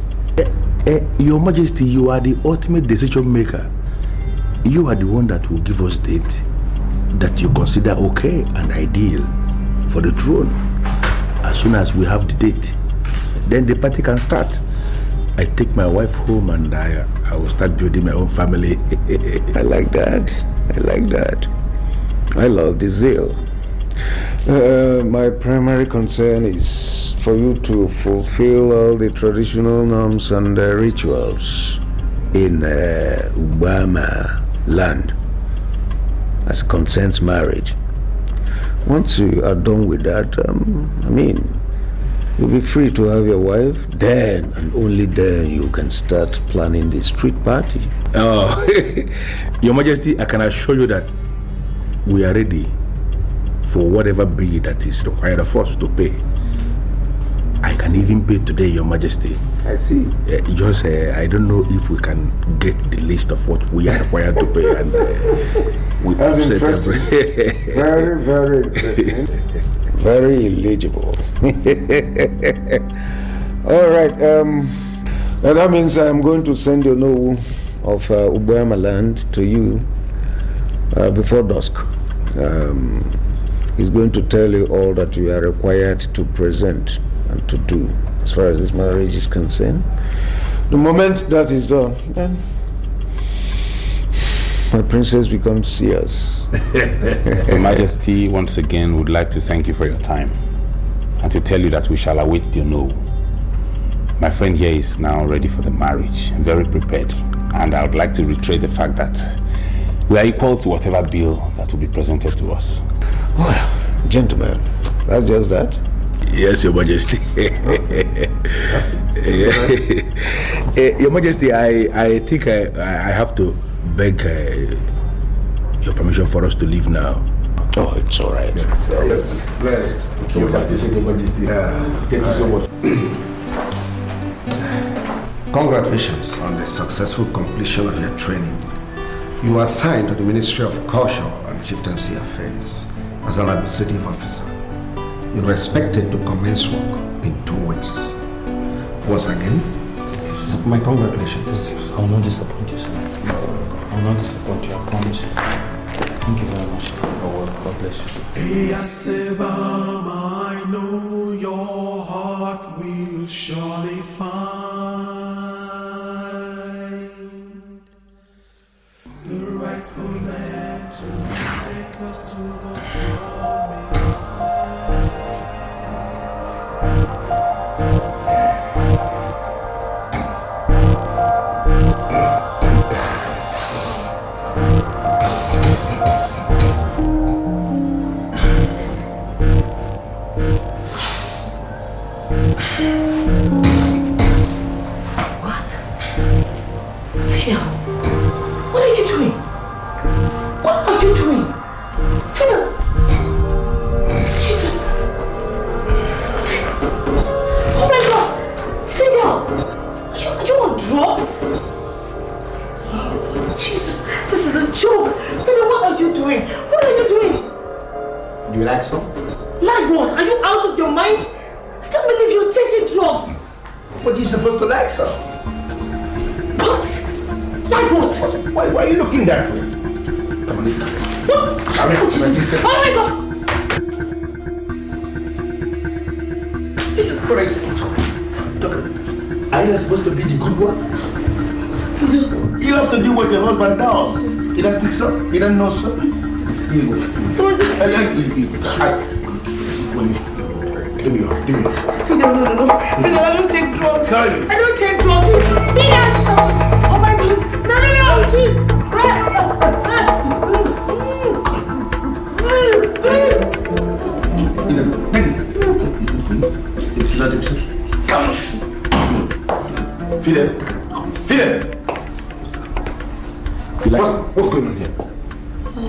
Your Majesty, you are the ultimate decision maker. You are the one that will give us date that you consider okay and ideal for the throne. As soon as we have the date, then the party can start. I take my wife home and I will start building my own family. I like that. I like that. I love the zeal. My primary concern is for you to fulfill all the traditional norms and rituals in Ubama land as concerns marriage. Once you are done with that, you'll be free to have your wife. Then and only then you can start planning the street party. Oh, Your Majesty, I can assure you that we are ready for whatever bill that is required of us to pay. I can even pay today, Your Majesty. I see. I don't know if we can get the list of what we are required to pay, and we That's interesting. Very, very interesting. Very illegible. All right. That means I'm going to send you know of Ubama land to you before dusk. He's going to tell you all that you are required to present and to do as far as this marriage is concerned. The moment that is done, then my princess becomes yours. Your Majesty, once again, would like to thank you for your time and to tell you that we shall await your no. My friend here is now ready for the marriage, very prepared, and I would like to reiterate the fact that we are equal to whatever bill that will be presented to us. Well, gentlemen, That's just that? Yes, Your Majesty. Your Majesty, I think I have to beg your permission for us to leave now. Oh, it's all right. Blessed. Thank you, Your Majesty. Thank you so much. Congratulations on the successful completion of your training. You are assigned to the Ministry of Culture and Chieftaincy Affairs as an administrative officer. You're expected to commence work in 2 weeks. Once again, my congratulations. I will not disappoint you, sir. I will not disappoint you, I promise you. Thank you very much for your work. God bless you. Iyasebama, I know your heart will surely find the rightful man to take us to the promised What? Phil, what are you doing? What are you doing? Phil! Jesus! Oh my God! Phil! Are you on drugs? Jesus, this is a joke! Phil, what are you doing? What are you doing? Do you like some? Like what? Are you out of your mind? I can't believe you're taking drugs! But you're supposed to like some. What? Like what? Why are you looking that way? Come on, Oh my God! Are you not supposed to be the good one? You have to do what your husband does. You don't think so? You don't know so? Here you go. Give me your. No. I don't take drugs. I don't take drugs. Peter, stop. Oh my God. No. Fidel. What's going on here?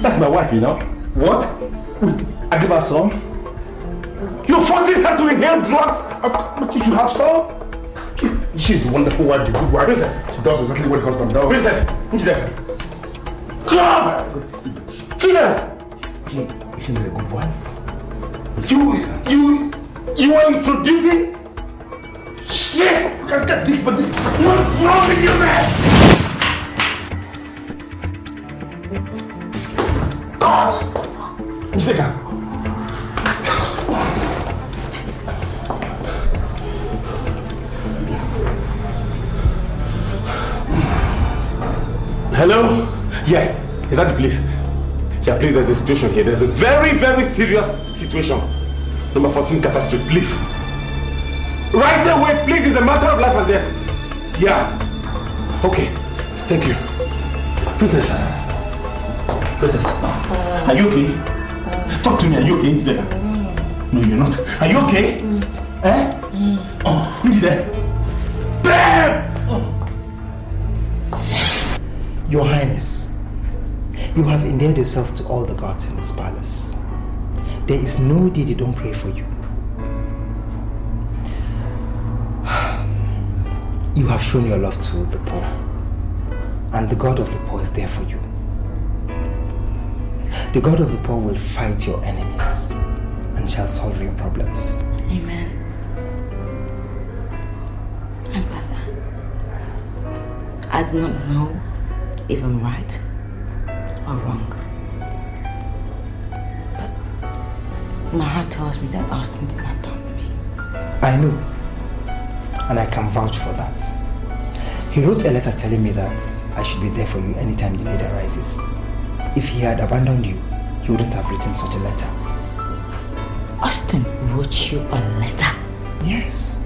That's my wife, you know. What? I give her some. You're forcing her to inhale drugs? But you should have some. She's a wonderful wife, the good wife. Princess. She does exactly what the husband does. Princess. Come! Fidel! Isn't it a good wife? You are introducing shit! Because that dick, but this. What's wrong with you, man? God! Njideka! Hello? Yeah, is that the police? Yeah, please, there's a situation here. There's a very, very serious situation. Number 14 catastrophe, please. Right away, please. It's a matter of life and death. Yeah. Okay. Thank you. Princess. Are you okay? Talk to me. Are you okay? No, you're not. Are you okay? Eh? Oh, who's there? Damn! Your Highness, you have endeared yourself to all the gods in this palace. There is no day they don't pray for you. You have shown your love to the poor, and the God of the poor is there for you. The God of the poor will fight your enemies and shall solve your problems. Amen. My brother, I do not know if I'm right or wrong. But my heart tells me that Austin did not dump me. I know, and I can vouch for that. He wrote a letter telling me that I should be there for you anytime the need arises. If he had abandoned you, he wouldn't have written such a letter. Austin wrote you a letter? Yes.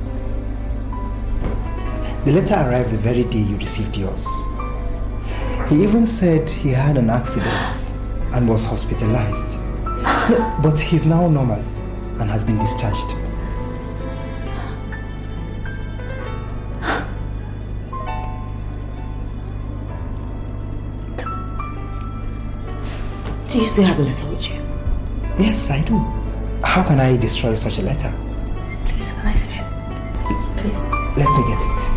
The letter arrived the very day you received yours. He even said he had an accident and was hospitalized. No, but he's now normal and has been discharged. Do you still have the letter with you? Yes, I do. How can I destroy such a letter? Please, can I see it? Please. Let me get it.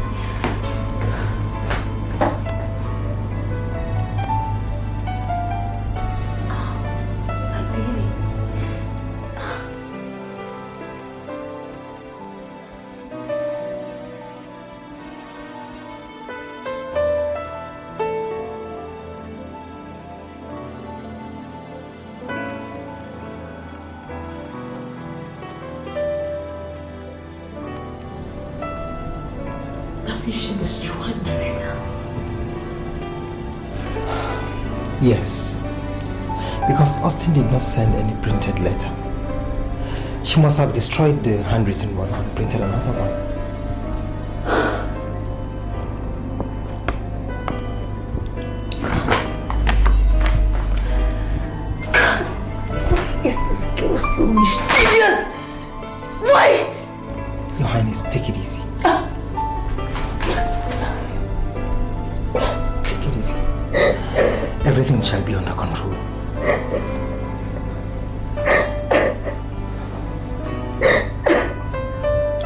She destroyed my letter. Yes, because Austin did not send any printed letter. She must have destroyed the handwritten one and printed another one. Why is this girl so mischievous? Why? Your Highness, take it easy. Everything shall be under control.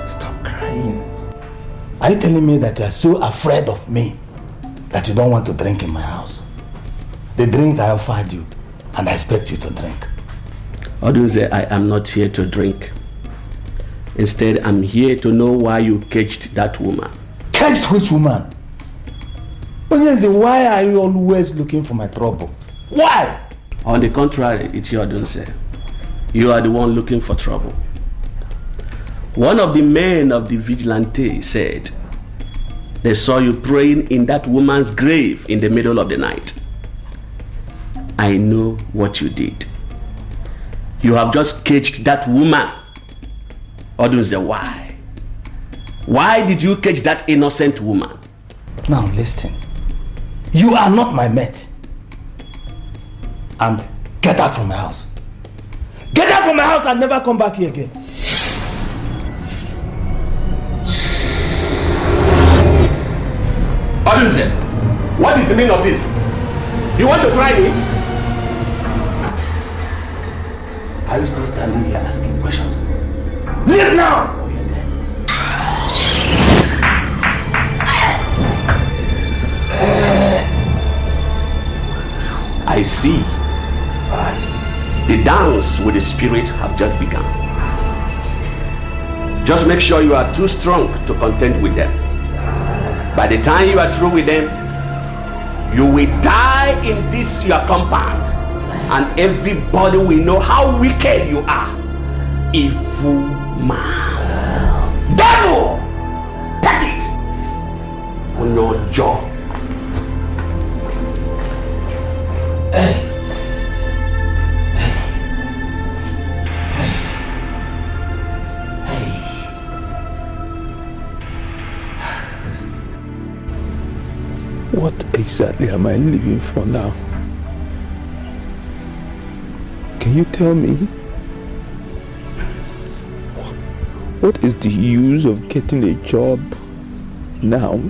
Stop crying. Are you telling me that you are so afraid of me that you don't want to drink in my house? The drink I offered you, and I expect you to drink. Odunze, I am not here to drink. Instead, I'm here to know why you caged that woman. Caged which woman? Why are you always looking for my trouble? Why? On the contrary, it's your Odunze. You are the one looking for trouble. One of the men of the vigilante said they saw you praying in that woman's grave in the middle of the night. I know what you did. You have just caged that woman. Odunze, why? Why did you cage that innocent woman? Now listen. You are not my mate. And get out from my house. Get out from my house and never come back here again. Odunze, what is the meaning of this? You want to try me? Are you still standing here asking questions? Leave now! Or you're dead. I see. The dance with the spirit have just begun. Just make sure you are too strong to contend with them. By the time you are through with them, you will die in this your compound, and everybody will know how wicked you are. Evil man. Devil! Take it on your jaw. What exactly am I living for now? Can you tell me? What is the use of getting a job now?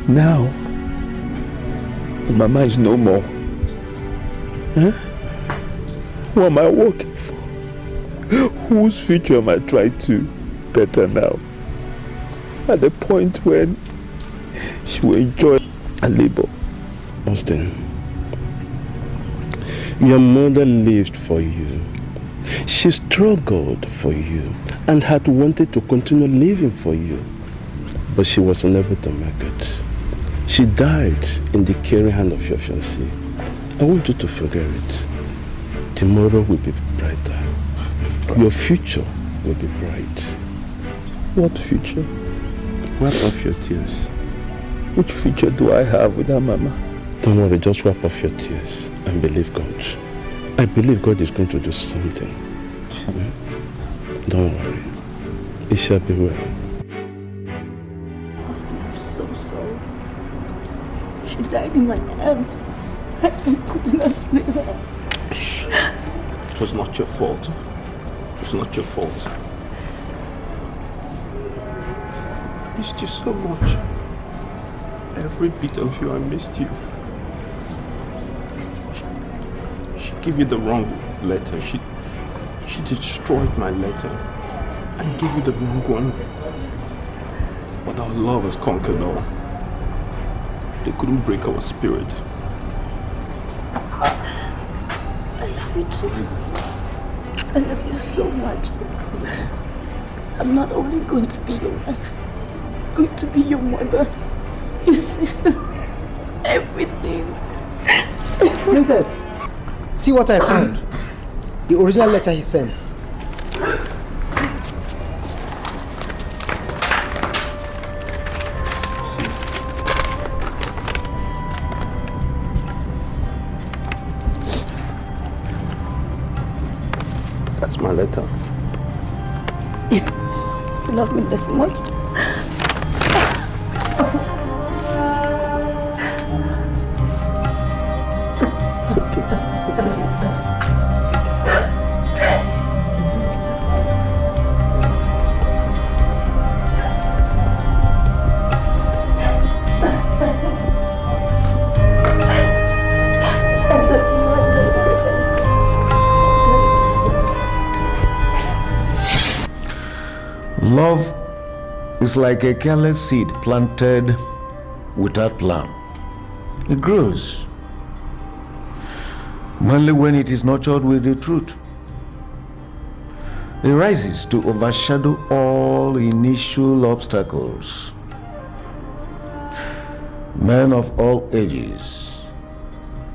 Now, Mama is no more. Huh? Who am I working for? Whose future am I trying to better now? At the point when she will enjoy her labor. Austin, your mother lived for you. She struggled for you and had wanted to continue living for you, but she was unable to make it. She died in the caring hand of your fiancé. I want you to forget it. Tomorrow will be brighter. Your future will be bright. What future? Wipe off your tears. Which future do I have without Mama? Don't worry, just wipe off your tears and believe God. I believe God is going to do something. Don't worry. It shall be well. Austin, I'm so sorry. She died in my arms. I could not save her. Shh. It was not your fault. It's not your fault. I missed you so much. Every bit of you, I missed you. She gave you the wrong letter. She destroyed my letter and gave you the wrong one. But our love has conquered all. They couldn't break our spirit. I love you too. I love you so much. I'm not only going to be your wife, I'm going to be your mother, your sister, everything. Princess, see what I found. The original letter he sent. That's my letter. You love me this much? Love is like a careless seed planted without plan. It grows, mainly when it is nurtured with the truth. It rises to overshadow all initial obstacles. Men of all ages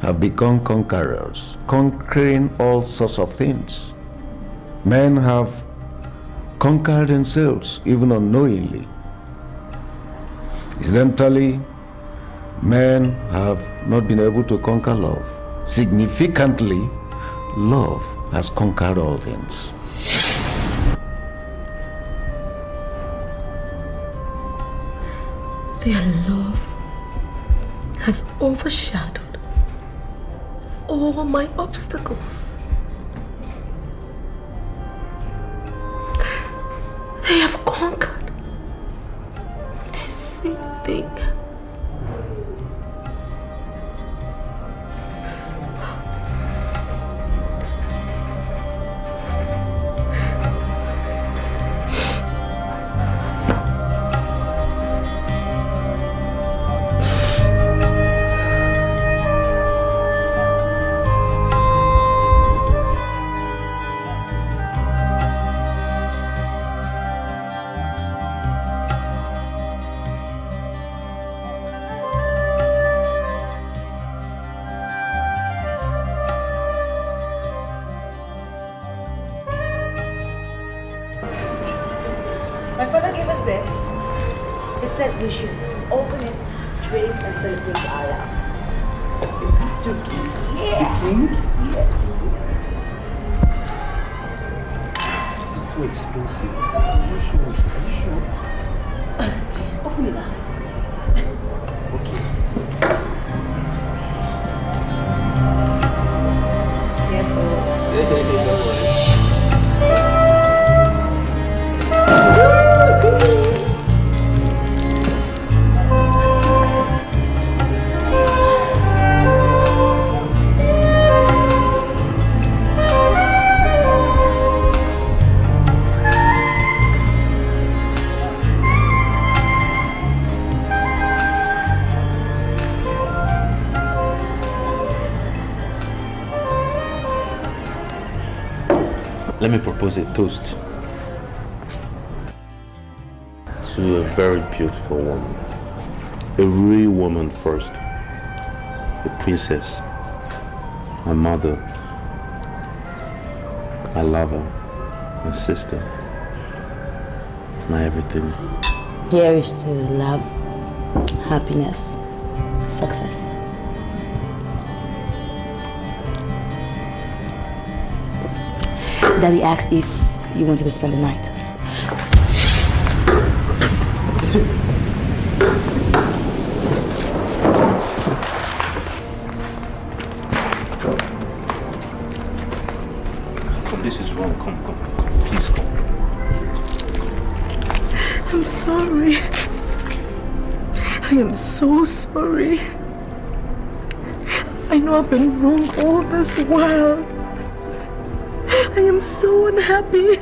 have become conquerors, conquering all sorts of things. Men have conquered themselves, even unknowingly. Incidentally, men have not been able to conquer love. Significantly, love has conquered all things. Their love has overshadowed all my obstacles. They have conquered everything. My father gave us this. He said we should open it, drink, and celebrate our love. Yeah. You think? Yes. It's too expensive. Are you sure? Please, open it up. Let me propose a toast to a very beautiful woman. A real woman first. A princess. My mother. My lover. My sister. My everything. Here's to love, happiness, success. Daddy asked if you wanted to spend the night. This is wrong. Come. am so sorry. I know I've been wrong all this while. I am so unhappy.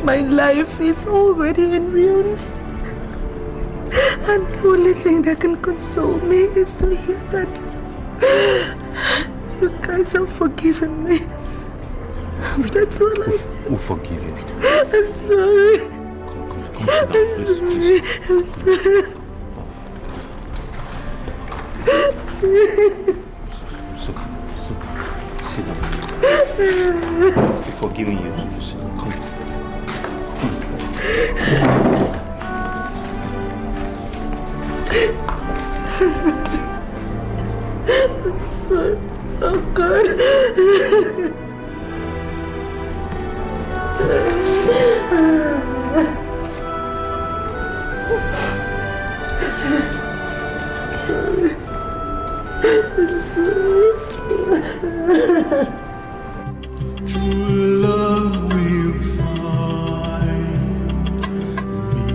My life is already in ruins. And the only thing that can console me is to hear that you guys have forgiven me. That's all We'll forgive you. I'm sorry. Come sit down, please. I'm sorry. Sit down. We're forgiving you. Sit down. Come. I'm sorry. Oh God. Sorry. I'm sorry. True love will find me.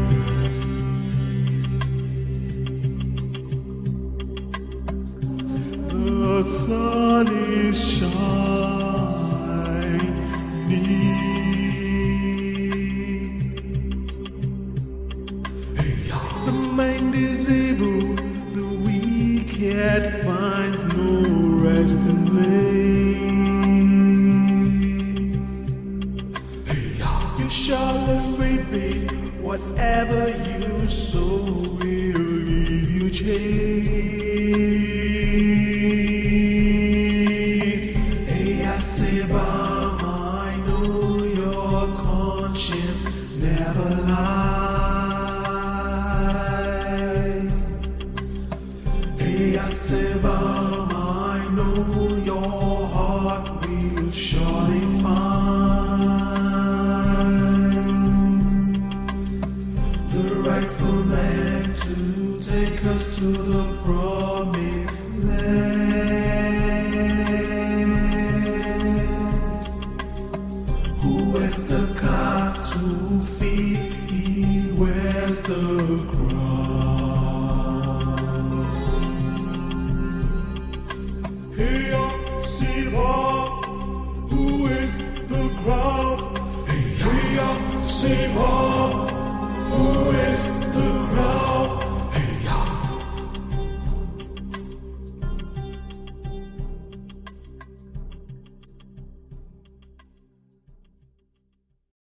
The sun is shining. The mind is evil, the wicked finds no resting place. You shall liberate me, whatever you sow will leave you chase. Hey, I say, Bama, I know your conscience never lies. Hey, I say, Bama, I know your heart will surely find the rightful man to take us to the promised land. Who wears the cattle feet, he wears the crown. Hey, Siva, who is the crown? Hey, Siva.